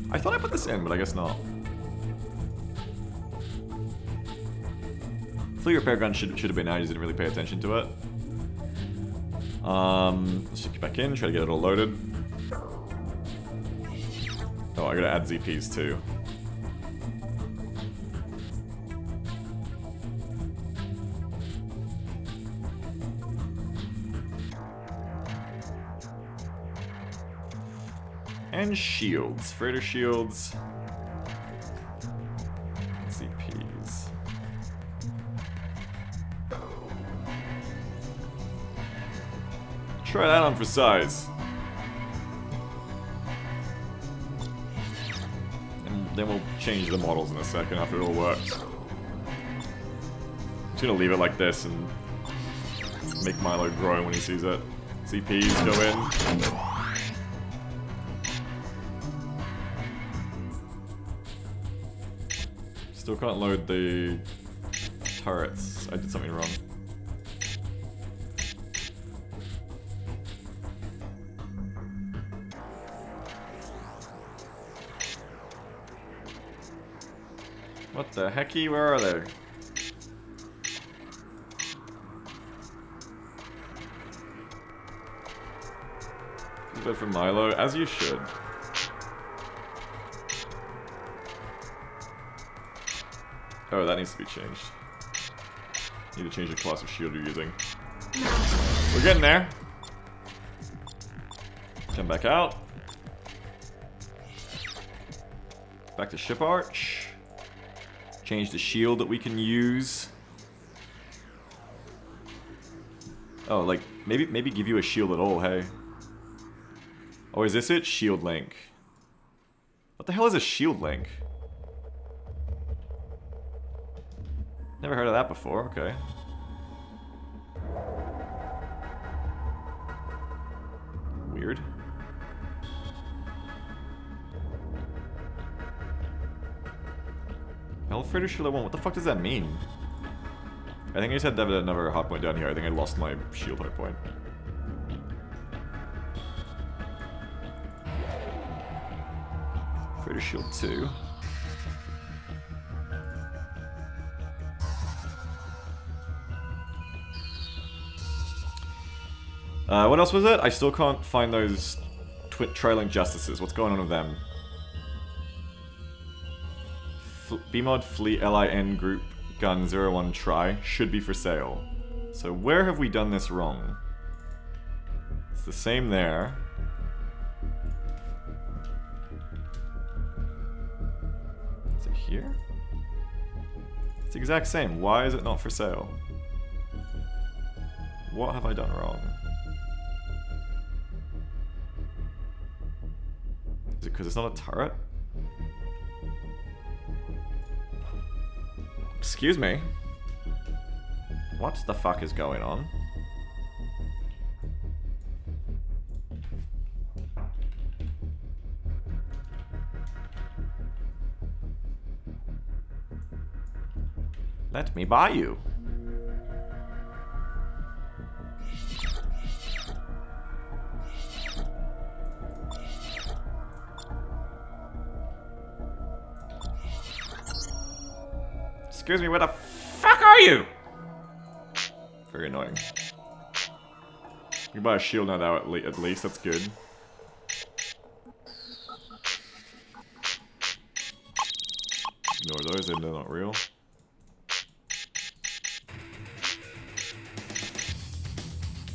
I thought I put this in, but I guess not. Fleet repair gun should have been out, I just didn't really pay attention to it. Let's just get back in, try to get it all loaded. Oh, I gotta add ZPs too. And shields, freighter shields. ZPs. Try that on for size. And then we'll change the models in a second after it all works. I'm just gonna leave it like this and make Milo groan when he sees it. CPs go in. Still can't load the turrets. I did something wrong. What the hecky? Where are they? Feels bad for Milo, as you should. Oh, that needs to be changed. Need to change the class of shield you're using. We're getting there. Come back out. Back to ship arch. Change the shield that we can use. Oh, like maybe give you a shield at all, hey. Oh, is this it? Shield link. What the hell is a shield link? Never heard of that before, okay. Weird. Alfredo shield I want. What the fuck does that mean? I think I just had to have another hot point down here. I think I lost my shield hard point. Alfredo shield 2. What else was it? I still can't find those trailing justices. What's going on with them? BMod Fleet LIN Group Gun 01 Try should be for sale. So where have we done this wrong? It's the same there. Is it here? It's the exact same. Why is it not for sale? What have I done wrong? Is it because it's not a turret? Excuse me. What the fuck is going on? Let me buy you. Excuse me, where the fuck are you? Very annoying. You can buy a shield now, though, at least. That's good. Ignore those, they're not real.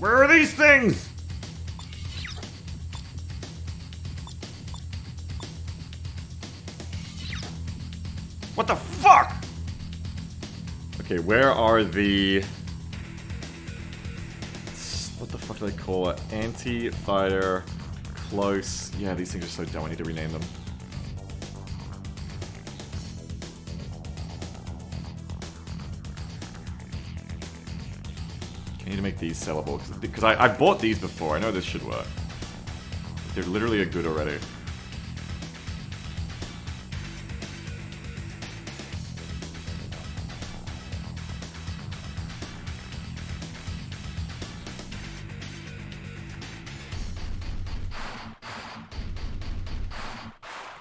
Where are these things? What the fuck? Okay, where are the... What the fuck do they call it? Anti-fire, close... Yeah, these things are so dumb, I need to rename them. I need to make these sellable, because I bought these before, I know this should work. They're literally a good already.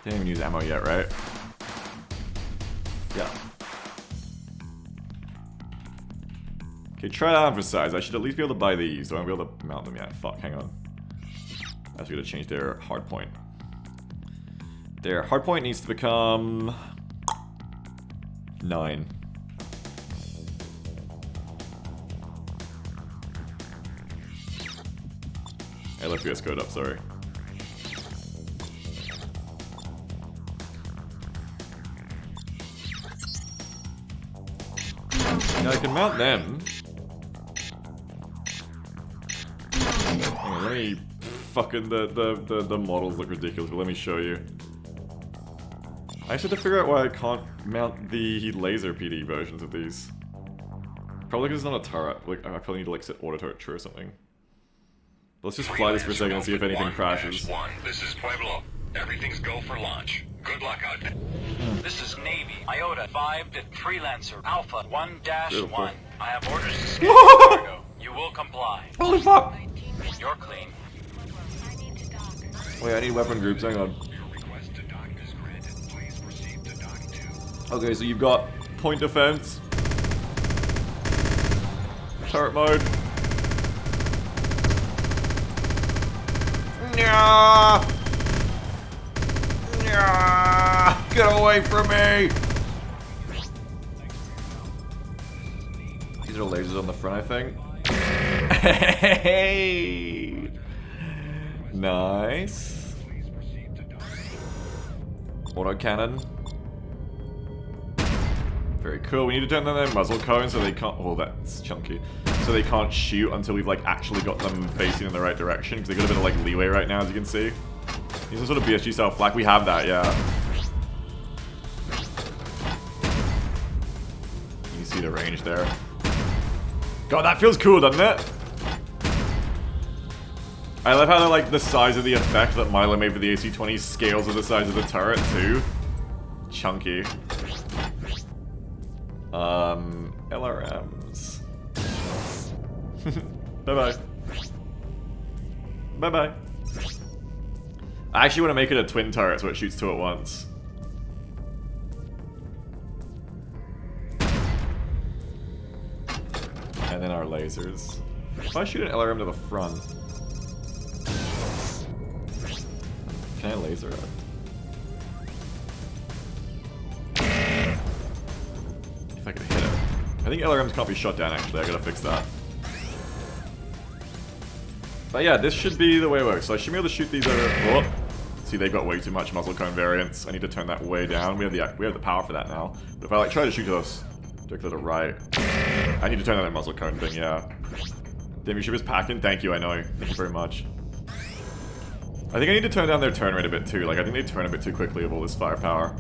Didn't even use ammo yet, right? Yeah. Okay, try that on for size. I should at least be able to buy these. Do I won't be able to mount them yet? Fuck, hang on. I was gonna change their hard point. Their hard point needs to become 9. I left VS Code up, sorry. Now I can mount them. Hang on, let me... Fucking the models look ridiculous, but let me show you. I just have to figure out why I can't mount the laser PD versions of these. Probably because it's not a turret. Like, I probably need to like set auto turret true or something. Let's just fly this for a second and see if anything crashes. This is Pueblo. Everything's go for launch. Good luck out there. This is Navy. Iota 5 to Freelancer. Alpha 1-1. I have orders to scan cargo. You will comply. Holy fuck! You're clean. Wait, I need weapon groups, hang on. Okay, so you've got point defense. Turret mode. Nyah! Nyah! Get away from me! These are lasers on the front, I think. Hey! Nice. Autocannon. Very cool. We need to turn down their muzzle cone so they can't... Oh, that's chunky. So they can't shoot until we've, like, actually got them facing in the right direction. Because they've got a bit of, like, leeway right now, as you can see. Use some sort of BSG style flak. We have that, yeah. You can see the range there. God, that feels cool, doesn't it? I love how, like, the size of the effect that Milo made for the AC-20 scales with the size of the turret, too. Chunky. LRMs. Bye-bye. Bye-bye. I actually want to make it a twin turret so it shoots two at once. And then our lasers. If I shoot an LRM to the front... Can I laser it? If I could hit it. I think LRMs can't be shot down, actually. I gotta fix that. But yeah, this should be the way it works. So I should be able to shoot these over... Oh! See, they've got way too much muzzle cone variance. I need to turn that way down. We have the power for that now. But if I like try to shoot those directly to the right, I need to turn on that muzzle cone thing, yeah. Damn, your ship is packing? Thank you, I know. Thank you very much. I think I need to turn down their turn rate a bit too. Like, I think they turn a bit too quickly with all this firepower.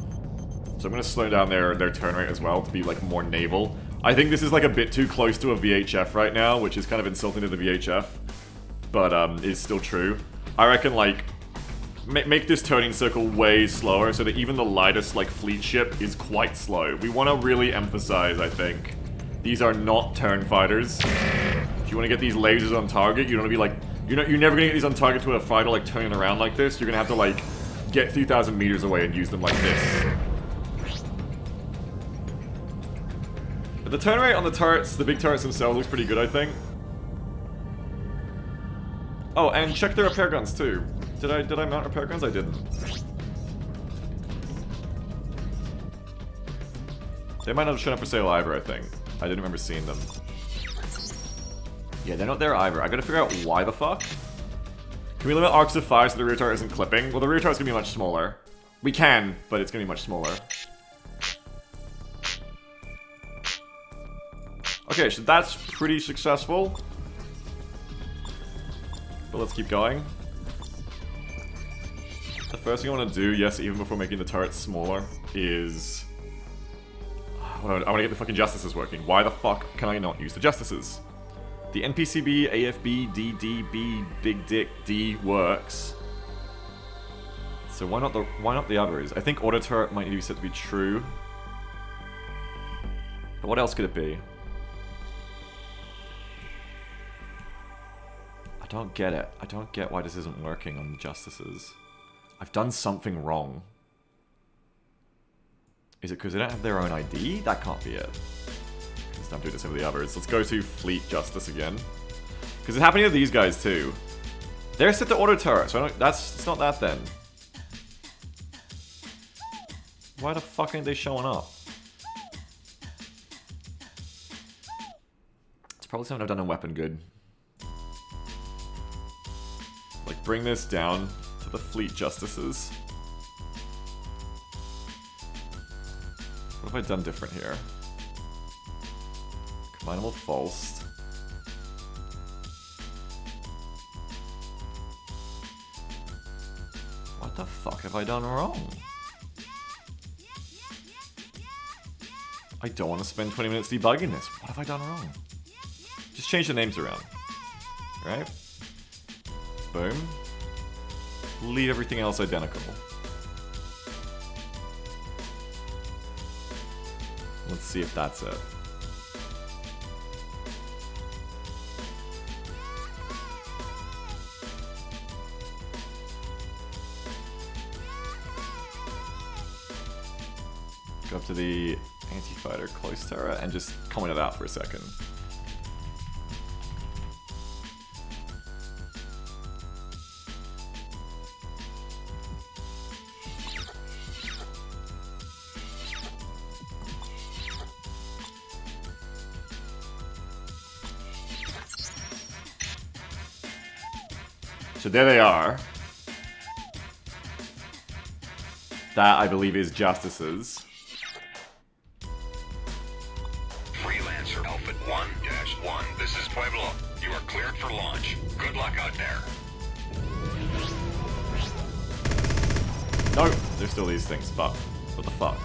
So I'm gonna slow down their turn rate as well to be, like, more naval. I think this is, like, a bit too close to a VHF right now, which is kind of insulting to the VHF. But, is still true. I reckon, like, make this turning circle way slower so that even the lightest, like, fleet ship is quite slow. We want to really emphasize, I think, these are not turn fighters. If you want to get these lasers on target, you don't want to be, like... You're never going to get these on target to a fighter, like, turning around like this. You're going to have to, like, get 3,000 meters away and use them like this. But the turn rate on the turrets, the big turrets themselves, looks pretty good, I think. Oh, and check their repair guns, too. Did I mount repair guns? I didn't. They might not have shown up for sale either, I think. I didn't remember seeing them. Yeah, they're not there either. I gotta figure out why the fuck. Can we limit arcs of fire so the rear turret isn't clipping? Well, the rear turret's gonna be much smaller. We can, but it's gonna be much smaller. Okay, so that's pretty successful. But let's keep going. The first thing I want to do, yes, even before making the turrets smaller, is... I want to get the fucking Justices working. Why the fuck can I not use the Justices? The NPCB, AFB, DDB, Big Dick, D works. So why not the others? I think Auto Turret might need to be set to be true. But what else could it be? I don't get it. I don't get why this isn't working on the Justices. I've done something wrong. Is it because they don't have their own ID? That can't be it. Because I'm doing this over the others. Let's go to Fleet Justice again. Because it's happening to these guys too. They're set to auto turret, so it's not that then. Why the fuck aren't they showing up? It's probably something I've done in Weapon Good. Like, bring this down to the Fleet Justices. What have I done different here? Combinable false. What the fuck have I done wrong? I don't want to spend 20 minutes debugging this. What have I done wrong? Just change the names around. Right? Boom. Leave everything else identical. Let's see if that's it. Go up to the anti-fighter close turret and just comment it out for a second. So there they are. That, I believe, is Justices. Freelancer Alpha 1-1. This is Pueblo. You are cleared for launch. Good luck out there. No, there's still these things. Fuck. What the fuck?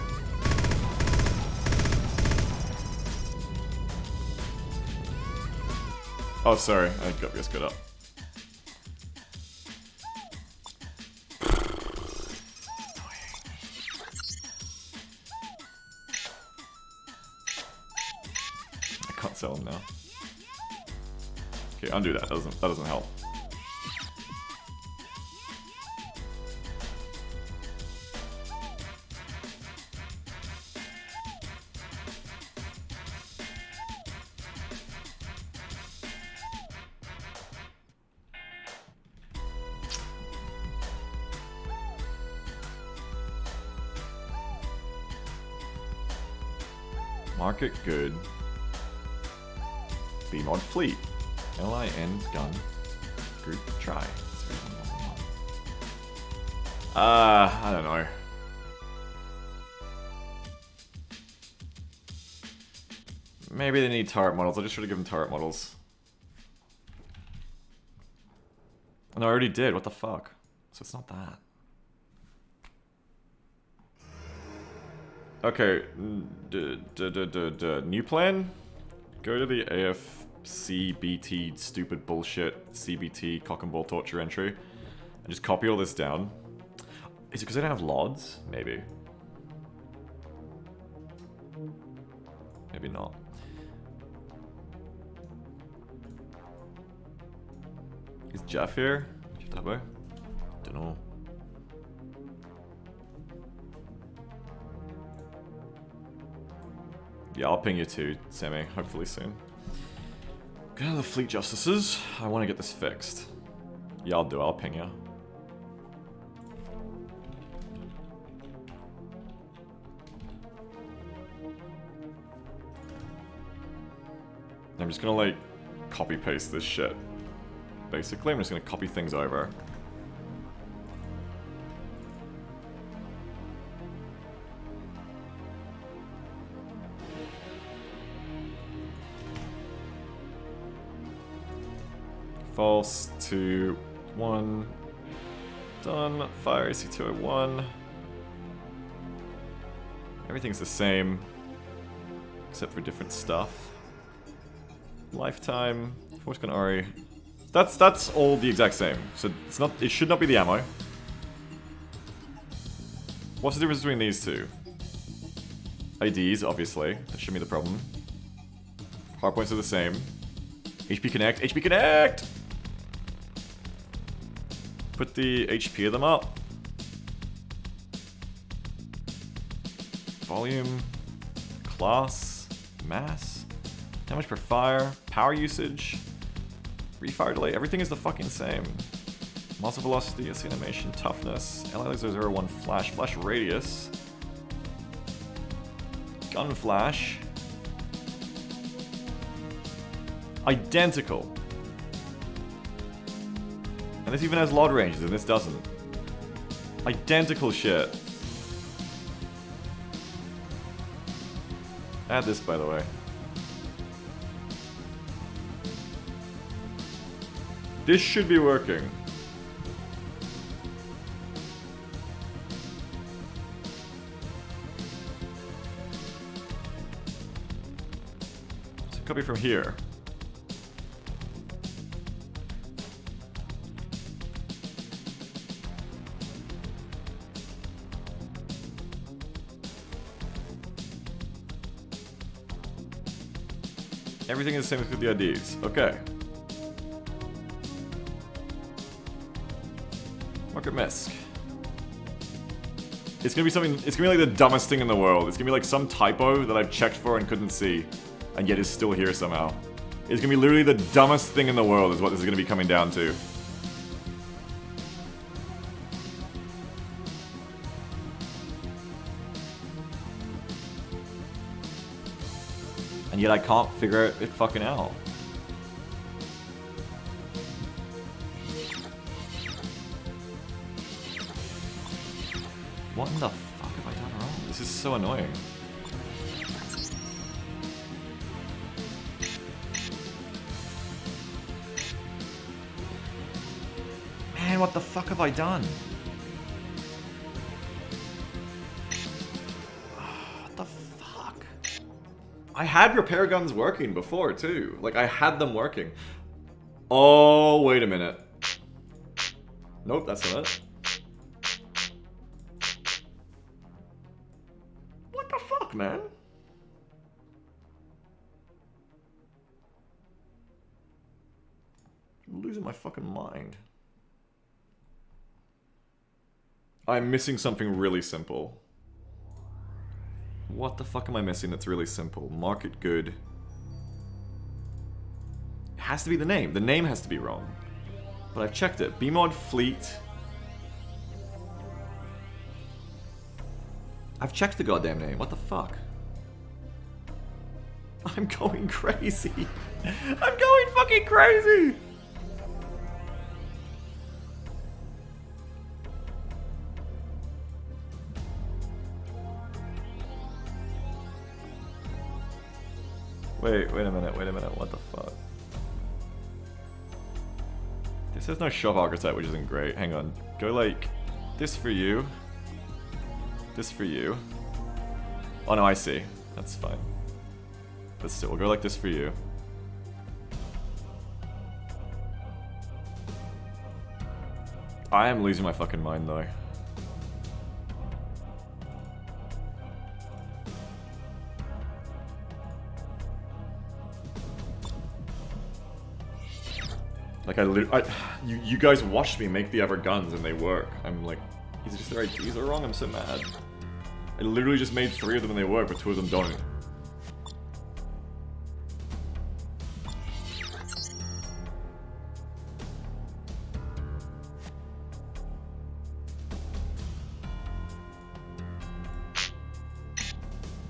Oh, sorry. I got this good up. Sell them now. Okay, undo that. That doesn't help. Market good. B-mod fleet. LIN gun. Group try. I don't know. Maybe they need turret models. I just should have given turret models. No, I already did. What the fuck? So it's not that. Okay. New plan? Go to the AFCBT stupid bullshit CBT cock and ball torture entry and just copy all this down. Is it because they don't have LODs? Maybe. Maybe not. Is Jeff here? Don't know. Yeah, I'll ping you too, Sammy, hopefully soon. Go to the Fleet Justices. I want to get this fixed. Yeah, I'll do it. I'll ping you. I'm just gonna, like, copy-paste this shit. Basically, I'm just gonna copy things over. False 2 1. Done. Fire AC201. Everything's the same, except for different stuff. Lifetime. Force gun Ori. That's all the exact same. So it's not. It should not be the ammo. What's the difference between these two? IDs, obviously. That shouldn't be the problem. Hardpoints are the same. HP Connect. HP Connect! Put the HP of them up. Volume. Class. Mass. Damage per fire. Power usage. Refire delay. Everything is the fucking same. Muzzle velocity. SC animation. Toughness. LI001 flash. Flash radius. Gun flash. Identical. And this even has LOD ranges and this doesn't. Identical shit. Add this, by the way. This should be working. So copy from here. Everything is the same with the IDs. Okay. Market Misk. It's gonna be something, it's gonna be like the dumbest thing in the world. It's gonna be like some typo that I've checked for and couldn't see, and yet is still here somehow. It's gonna be literally the dumbest thing in the world is what this is gonna be coming down to. And yet I can't figure it fucking out. What in the fuck have I done wrong? This is so annoying. Man, what the fuck have I done? What the fuck? I had repair guns working before too. Like I had them working. Oh, wait a minute. Nope, that's not it. What the fuck, man? I'm losing my fucking mind. I'm missing something really simple. What the fuck am I missing that's really simple? Market good. It has to be the name. The name has to be wrong. But I've checked it. Bmod Fleet. I've checked the goddamn name. What the fuck? I'm going crazy. I'm going fucking crazy. Wait a minute, what the fuck? This has no shop archetype, which isn't great. Hang on. Go like, this for you. This for you. Oh no, I see. That's fine. But still, we'll go like this for you. I am losing my fucking mind though. Like you guys watched me make the other guns and they work. I'm like, is it just their IDs are wrong? I'm so mad. I literally just made 3 of them and they work, but 2 of them don't.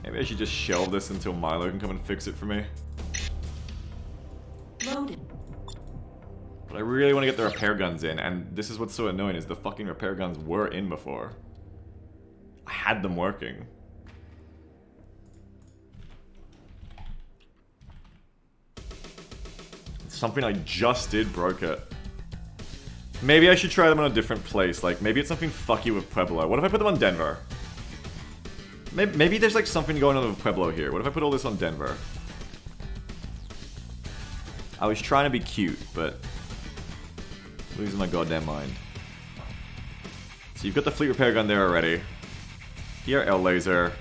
Maybe I should just shelve this until Milo can come and fix it for me. Loaded. But I really want to get the repair guns in, and this is what's so annoying, is the fucking repair guns were in before. I had them working. Something I just did broke it. Maybe I should try them on a different place, like maybe it's something fucky with Pueblo. What if I put them on Denver? Maybe there's like something going on with Pueblo here. What if I put all this on Denver? I was trying to be cute, but losing my goddamn mind. So you've got the fleet repair gun there already. Here, L laser,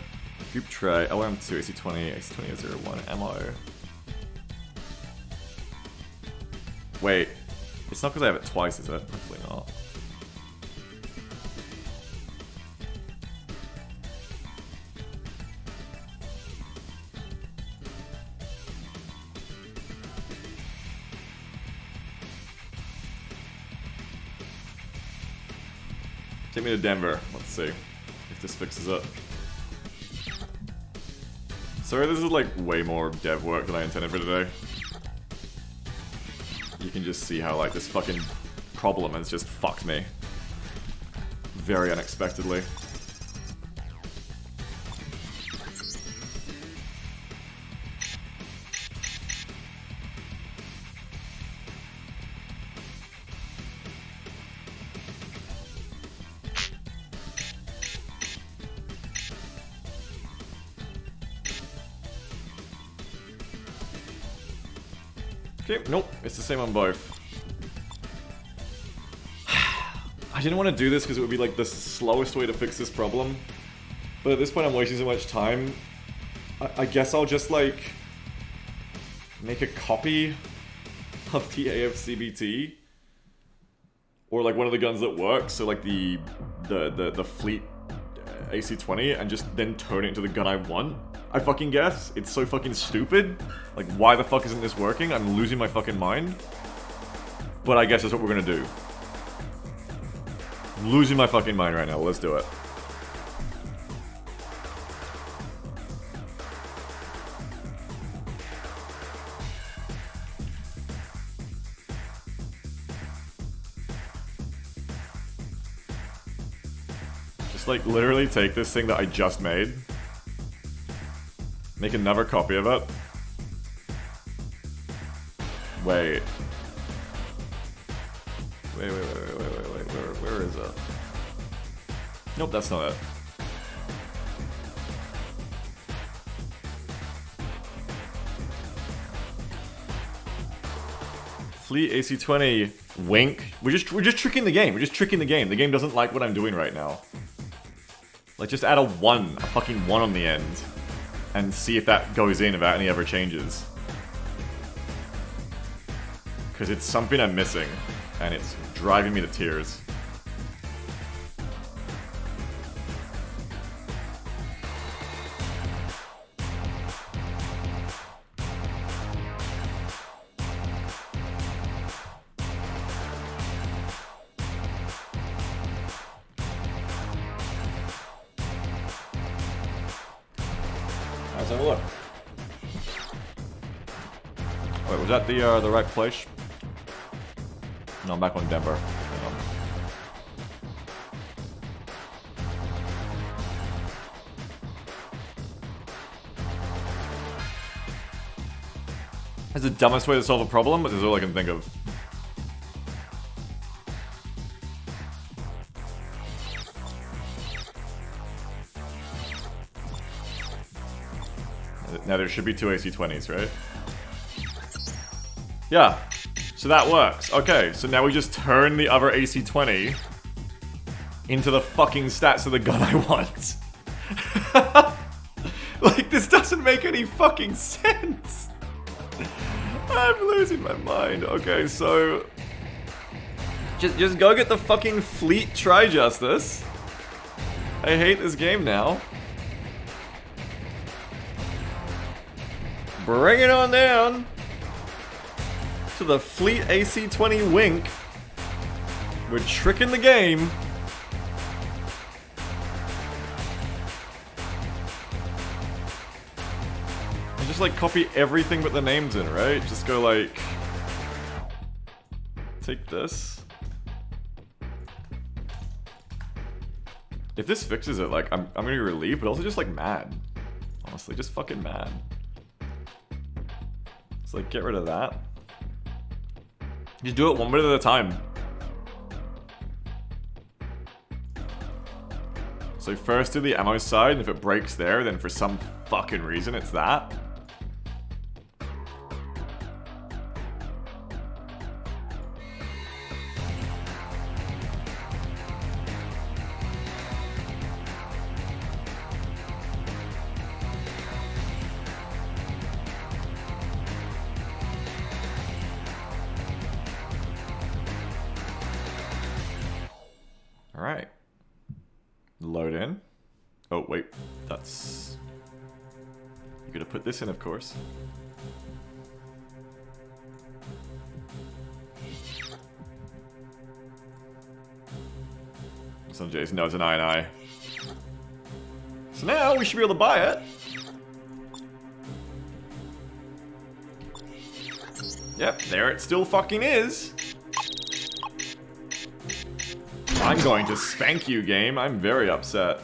group tray, LRM2, AC20, AC2001, ammo. Wait, it's not because I have it twice, is it? Hopefully not. Take me to Denver. Let's see if this fixes it. Sorry, this is like way more dev work than I intended for today. You can just see how like this fucking problem has just fucked me. Very unexpectedly. Okay, nope, it's the same on both. I didn't want to do this because it would be like the slowest way to fix this problem. But at this point I'm wasting so much time. I guess I'll just like make a copy of the AFCBT. Or like one of the guns that works, so like the fleet AC-20 and just then turn it into the gun I want? I fucking guess. It's so fucking stupid. Like, why the fuck isn't this working? I'm losing my fucking mind. But I guess that's what we're gonna do. I'm losing my fucking mind right now. Let's do it. Just like literally take this thing that I just made. Make another copy of it. Wait. Wait, where is it? Nope, that's not it. Fleet AC-20, wink. We're just tricking the game. We're just tricking the game. The game doesn't like what I'm doing right now. Like, just add a fucking 1 on the end. And see if that goes in without any other changes. Because it's something I'm missing. And it's driving me to tears. Let's have a look. Wait, was that the right place? No, I'm back on Denver. Hang on. That's the dumbest way to solve a problem, but this is all I can think of. Now there should be 2 AC-20s, right? Yeah. So that works. Okay, so now we just turn the other AC-20 into the fucking stats of the gun I want. Like, this doesn't make any fucking sense. I'm losing my mind. Okay, so... Just go get the fucking Fleet Tri-Justice. I hate this game now. Bring it on down to the Fleet AC-20 wink. We're tricking the game. And just like copy everything but the names in, right? Just go like... Take this. If this fixes it, like, I'm gonna be relieved, but also just like mad. Honestly, just fucking mad. Like, get rid of that. Just do it one bit at a time. So first do the ammo side, and if it breaks there, then for some fucking reason it's that. Alright. Load in. Oh, wait. That's... You're gonna put this in, of course. Some J's. No, it's an I. So now we should be able to buy it. Yep, there it still fucking is. I'm going to spank you, game. I'm very upset.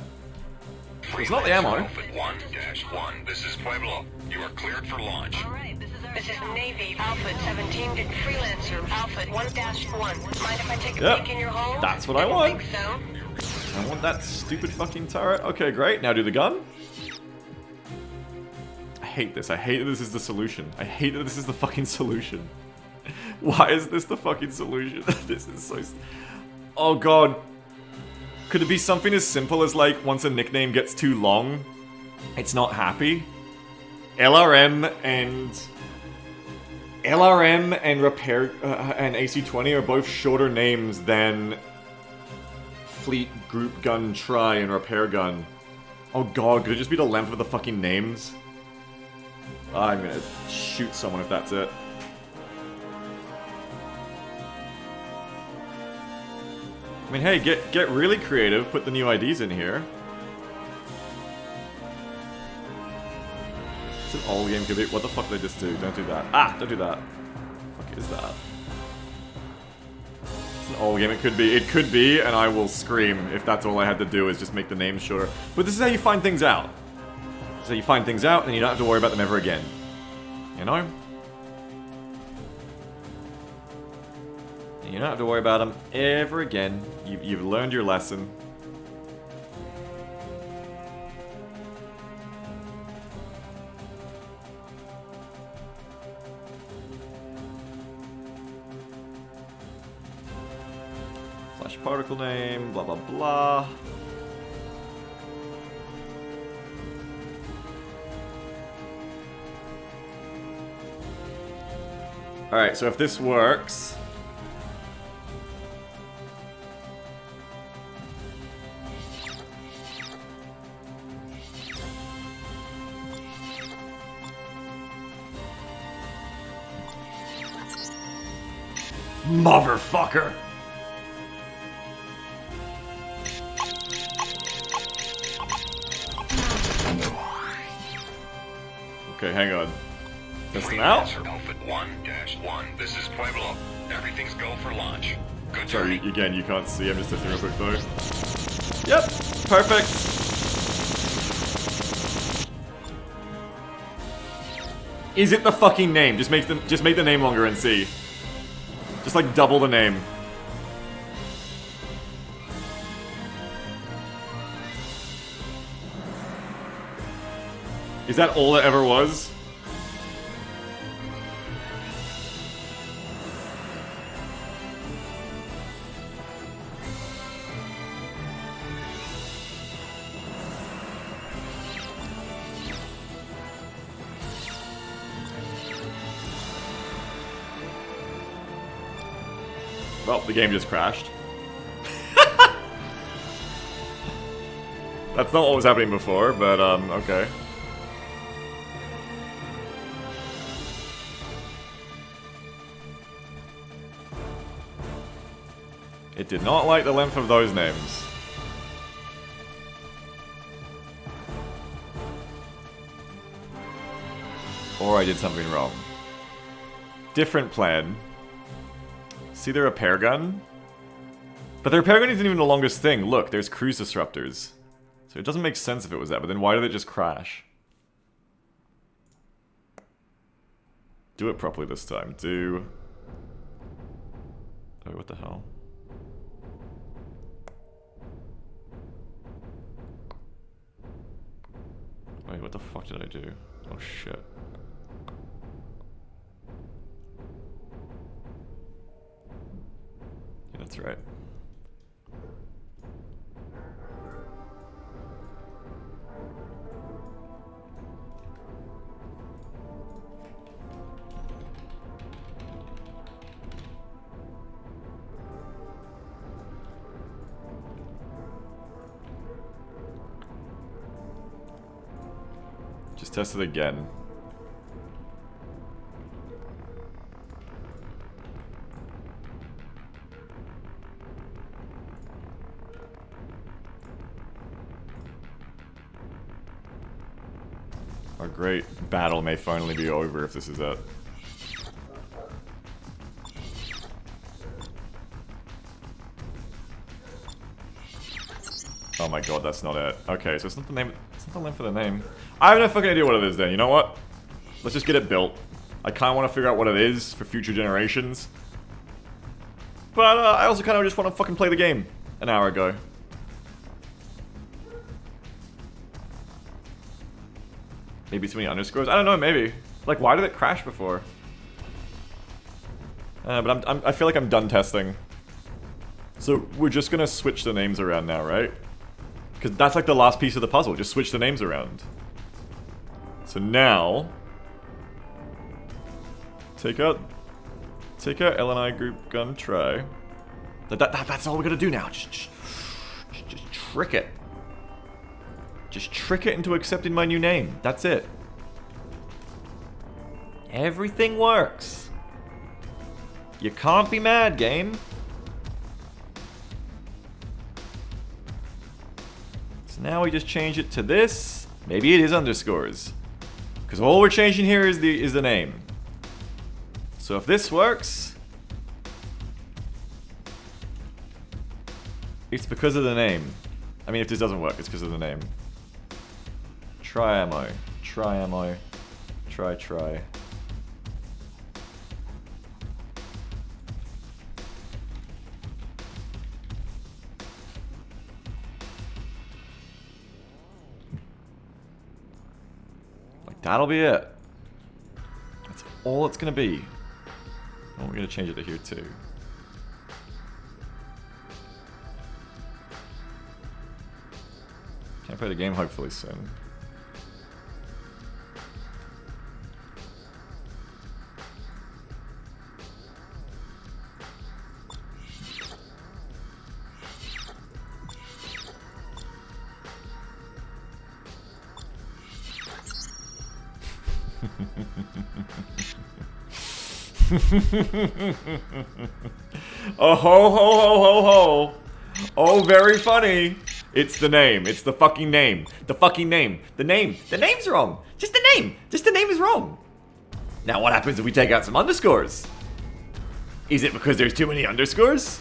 It's not the ammo. Alpha 1-1. This is Pueblo. You are cleared for launch. Alright, this is Navy Alpha 17 to Freelancer Alpha 1-1. Mind if I take a peek in your hole? That's what I want. Think so? I want that stupid fucking turret. Okay, great. Now do the gun. I hate this. I hate that this is the solution. I hate that this is the fucking solution. Why is this the fucking solution? This is so... Oh god. Could it be something as simple as, like, once a nickname gets too long, it's not happy? LRM and Repair and AC-20 are both shorter names than Fleet Group Gun Tri and Repair Gun. Oh god, could it just be the length of the fucking names? I'm gonna shoot someone if that's it. I mean, hey, get really creative, put the new IDs in here. It's an old game, could be. What the fuck did I just do? Don't do that. Ah, don't do that. What the fuck is that? It's an old game, it could be, and I will scream if that's all I had to do is just make the names shorter. But this is how you find things out. So you find things out, and you don't have to worry about them ever again. You know? You don't have to worry about them ever again. You've learned your lesson. Flash particle name, blah blah blah. Alright, so if this works... Motherfucker! Okay, hang on. Test them out. Freelancer Alpha 1-1. This is Pueblo. Everything's go for launch. Good Sorry, journey. again, you can't see. I'm just testing real quick though. Yep, perfect. Is it the fucking name? Just make the name longer and see. Just like double the name. Is that all it ever was? Well, the game just crashed. That's not what was happening before, but, okay. It did not like the length of those names. Or I did something wrong. Different plan. See their repair gun? But the repair gun isn't even the longest thing. Look, there's cruise disruptors. So it doesn't make sense if it was that, but then why did it just crash? Do it properly this time. Do... Oh, what the hell? Wait, what the fuck did I do? Oh shit. Yeah, that's right. Just test it again. Our great battle may finally be over if this is it. Oh my god, that's not it. Okay, so it's not the name. It's not the name for the name. I have no fucking idea what it is then. You know what? Let's just get it built. I kind of want to figure out what it is for future generations. But I also kind of just want to fucking play the game an hour ago. Maybe too many underscores? I don't know, maybe. Like, why did it crash before? But I feel like I'm done testing. So we're just gonna switch the names around now, right? Because that's like the last piece of the puzzle. Just switch the names around. So now... Take out LNI group gun try. That's all we're gonna do now. Just trick it. Just trick it into accepting my new name. That's it. Everything works. You can't be mad, game. So now we just change it to this. Maybe it is underscores. Because all we're changing here is the name. So if this works, it's because of the name. I mean, if this doesn't work, it's because of the name. Try ammo. Try ammo. Try. Like, that'll be it. That's all it's gonna be. Oh, we're gonna change it to here too. Can't play the game hopefully soon. Oh ho ho ho ho ho. Oh, very funny. It's the name. It's the fucking name. The fucking name. The name. The name's wrong. Just the name. Just the name is wrong. Now what happens if we take out some underscores? Is it because there's too many underscores?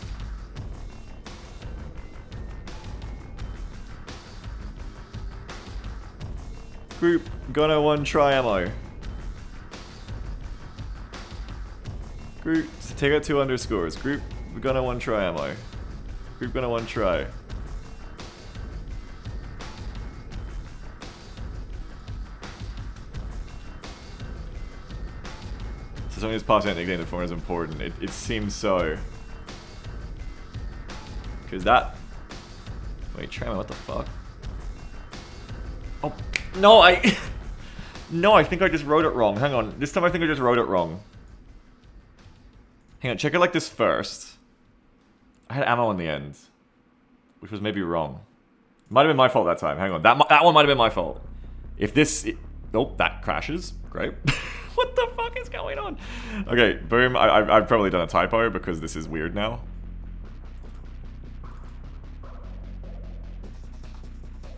Group gonna one try ammo. Group, so take out 2 underscores. Group gonna one try ammo. Group gonna one try. So something that's passing out nickname form is important. It seems so. Cause that. Wait, try ammo, what the fuck? Oh no, no, I think I just wrote it wrong. Hang on. This time I think I just wrote it wrong. Hang on, check it like this first. I had ammo in the end, which was maybe wrong. Might have been my fault that time. Hang on, that one might have been my fault. If this, nope, that crashes. Great. What the fuck is going on? Okay, boom. I've probably done a typo because this is weird now.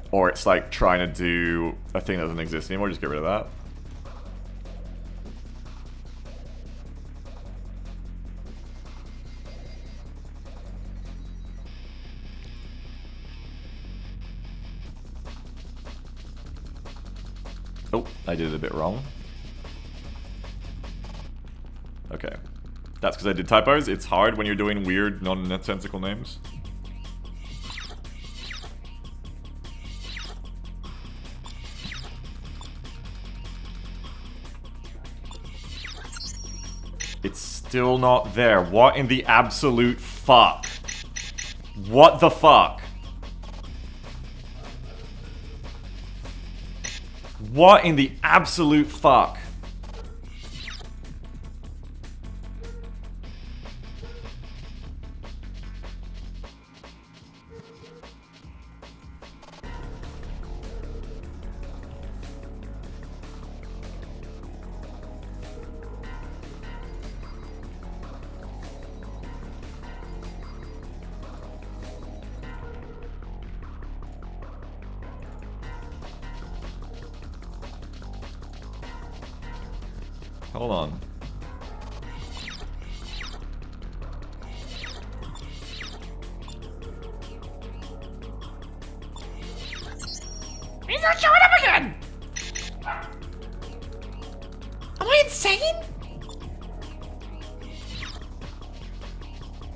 Or it's like trying to do a thing that doesn't exist anymore. Just get rid of that. Oh, I did it a bit wrong. Okay. That's because I did typos. It's hard when you're doing weird, non-nonsensical names. It's still not there. What in the absolute fuck? What the fuck? What in the absolute fuck? Hold on. He's not showing up again! Am I insane?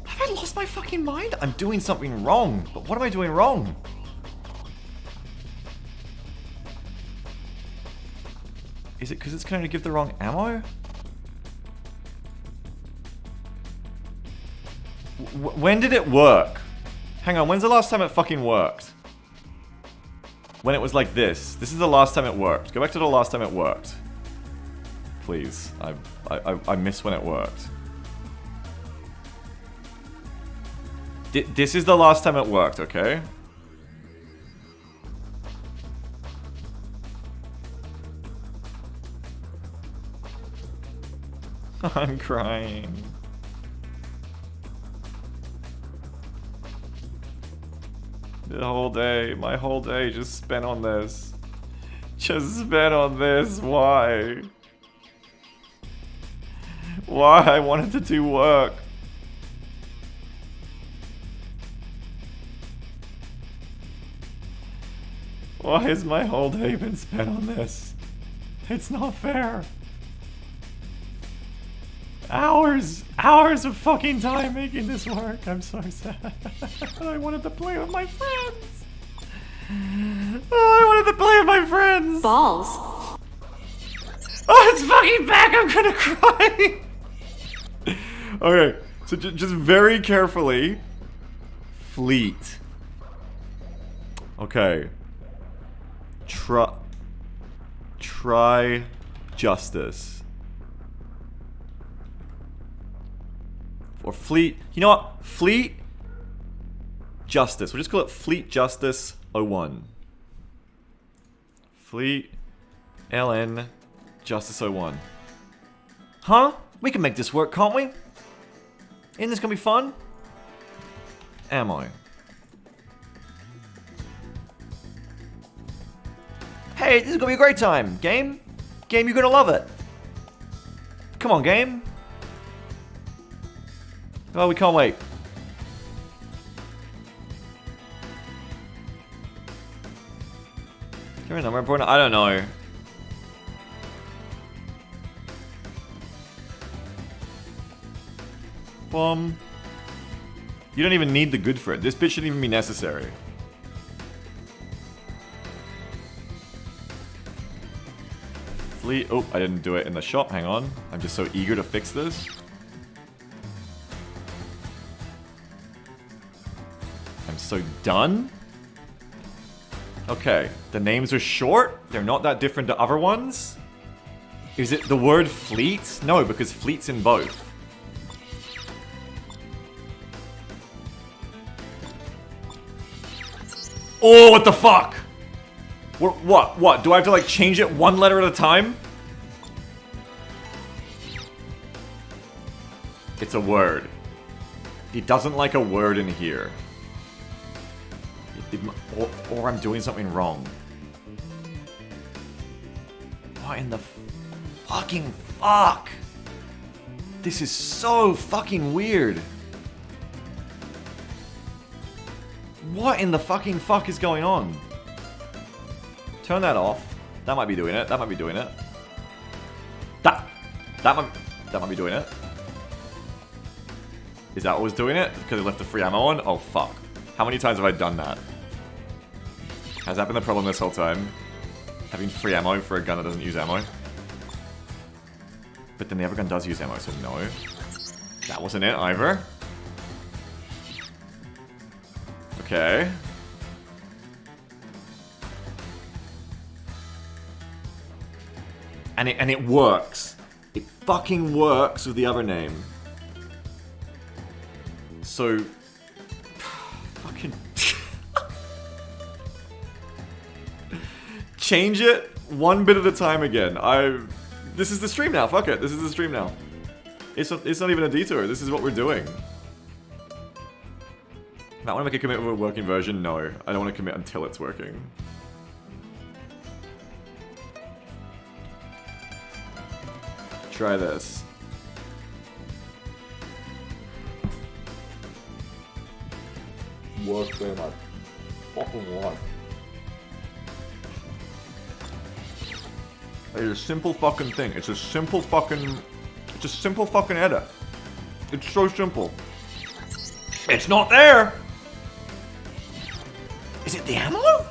Have I lost my fucking mind? I'm doing something wrong. But what am I doing wrong? Is it because it's going to give the wrong ammo? When did it work? Hang on, when's the last time it fucking worked? When it was like this. This is the last time it worked. Go back to the last time it worked. Please. I miss when it worked. This is the last time it worked, okay? I'm crying. The whole day, my whole day just spent on this. Just spent on this, why? Why? I wanted to do work. Why has my whole day been spent on this? It's not fair. Hours of fucking time making this work. I'm so sad. I wanted to play with my friends. Oh, I wanted to play with my friends. Balls. Oh, it's fucking back. I'm gonna cry. Okay, so just very carefully. Fleet. Okay. Try justice. Or fleet. You know what? Fleet Justice. We'll just call it Fleet Justice 01. Fleet LN Justice 01. Huh? We can make this work, can't we? Isn't this gonna be fun? Am I? Hey, this is gonna be a great time. Game? Game, you're gonna love it. Come on, game. Oh, we can't wait. Give me a number important. I don't know. You don't even need the good for it. This bit shouldn't even be necessary. Fleet. Oh, I didn't do it in the shop. Hang on. I'm just so eager to fix this. I'm so done. Okay. The names are short. They're not that different to other ones. Is it the word fleet? No, because fleet's in both. Oh, what the fuck? What? Do I have to, like, change it one letter at a time? It's a word. He doesn't like a word in here. Or I'm doing something wrong. What in the fucking fuck? This is so fucking weird. What in the fucking fuck is going on? Turn that off. That might be doing it. That might be doing it. That might be doing it. Is that what was doing it? Because it left the free ammo on? Oh fuck. How many times have I done that? Has that been the problem this whole time? Having free ammo for a gun that doesn't use ammo? But then the other gun does use ammo, so no. That wasn't it either. Okay. And it works. It fucking works with the other name. So... fucking... change it one bit at a time again. This is the stream now, fuck it. This is the stream now. It's not even a detour, this is what we're doing. I want to make a commit with a working version? No. I don't want to commit until it's working. Try this. Worst day of my fucking life. It's a simple fucking thing. It's a simple fucking edit. It's so simple. It's not there! Is it the ammo?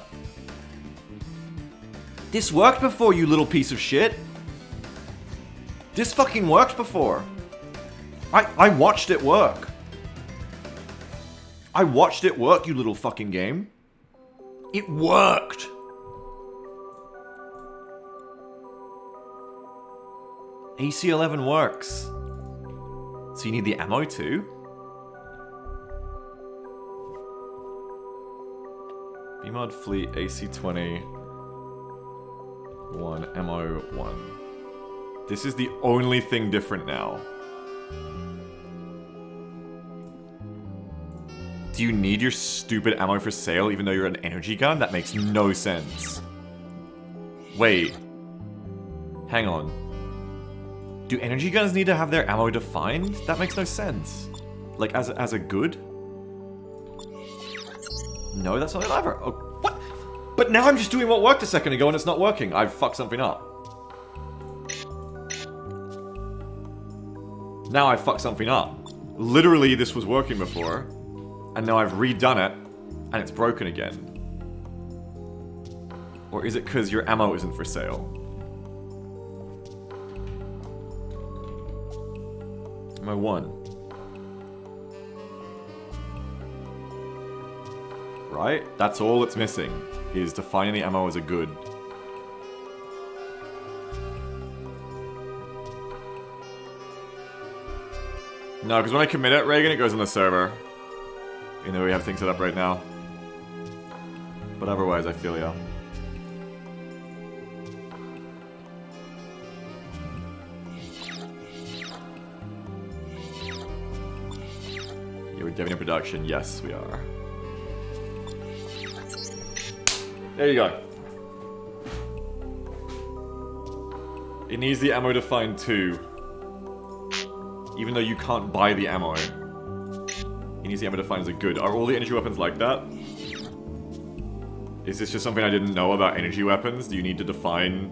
This worked before, you little piece of shit. This fucking worked before. I watched it work. I watched it work, you little fucking game. It worked. AC-11 works. So you need the ammo too? BMod Fleet AC-20 1 ammo 1. This is the only thing different now. Do you need your stupid ammo for sale even though you're an energy gun? That makes no sense. Wait. Hang on. Do energy guns need to have their ammo defined? That makes no sense. Like, as a good? No, that's not either. Oh, what? But now I'm just doing what worked a second ago and it's not working. I've fucked something up. Now I fucked something up. Literally, this was working before. And now I've redone it, and it's broken again. Or is it because your ammo isn't for sale? Ammo 1. Right? That's all it's missing, is defining the ammo as a good. No, because when I commit it, Reagan, it goes on the server. You know, we have things set up right now. But otherwise, I feel ya. Yeah, we're giving in production. Yes, we are. There you go. It needs the ammo defined too. Even though you can't buy the ammo. He needs the ammo defined as a good. Are all the energy weapons like that? Is this just something I didn't know about energy weapons? Do you need to define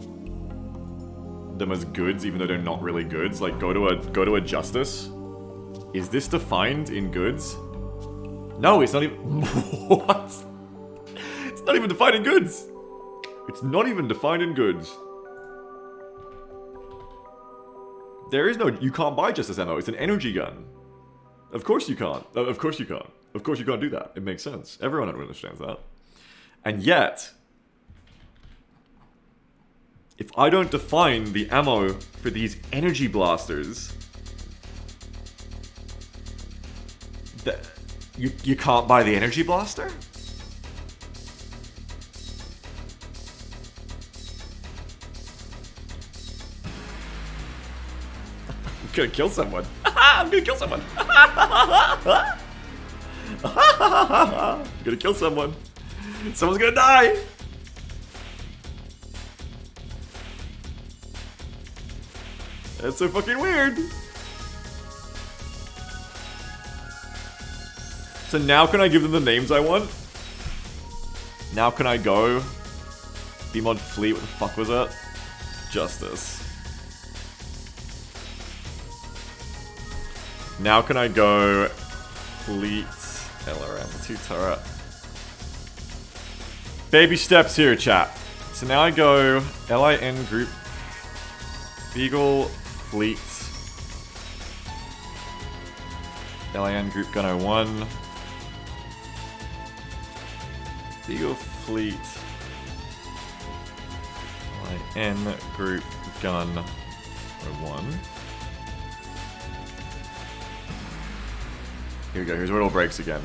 them as goods even though they're not really goods? Like, go to a justice. Is this defined in goods? No, it's not even... What? It's not even defined in goods! It's not even defined in goods. There is no... You can't buy justice ammo. It's an energy gun. Of course you can't. Of course you can't. Of course you can't do that. It makes sense. Everyone understands that. And yet, if I don't define the ammo for these energy blasters, you can't buy the energy blaster? I'm gonna kill someone. I'm gonna kill someone. I'm gonna kill someone. Someone's gonna die. That's so fucking weird. So now can I give them the names I want? Now can I go? B-mod Fleet, what the fuck was that? Justice. Now can I go Fleet LRM 2 turret? Baby steps here, chat. So now I go LIN group Beagle Fleet LIN group gunner 1 Beagle Fleet LIN group gun 1. Here we go, here's where it all breaks again.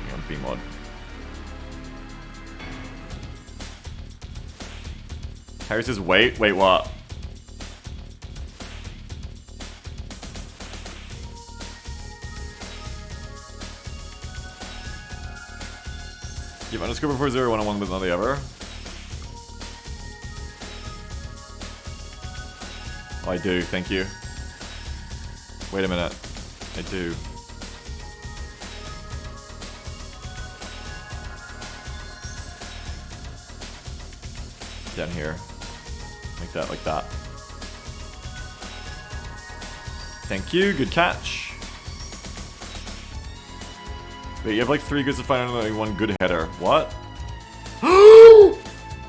Hang on, B-mod. Harry says, wait, what? You have underscore before 0 1-on-1 with none of the other? Oh, I do, thank you. Wait a minute. I do. Down here. Make that like that. Thank you, good catch. Wait, you have like 3 goods to find only 1 good header. What?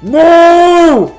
No!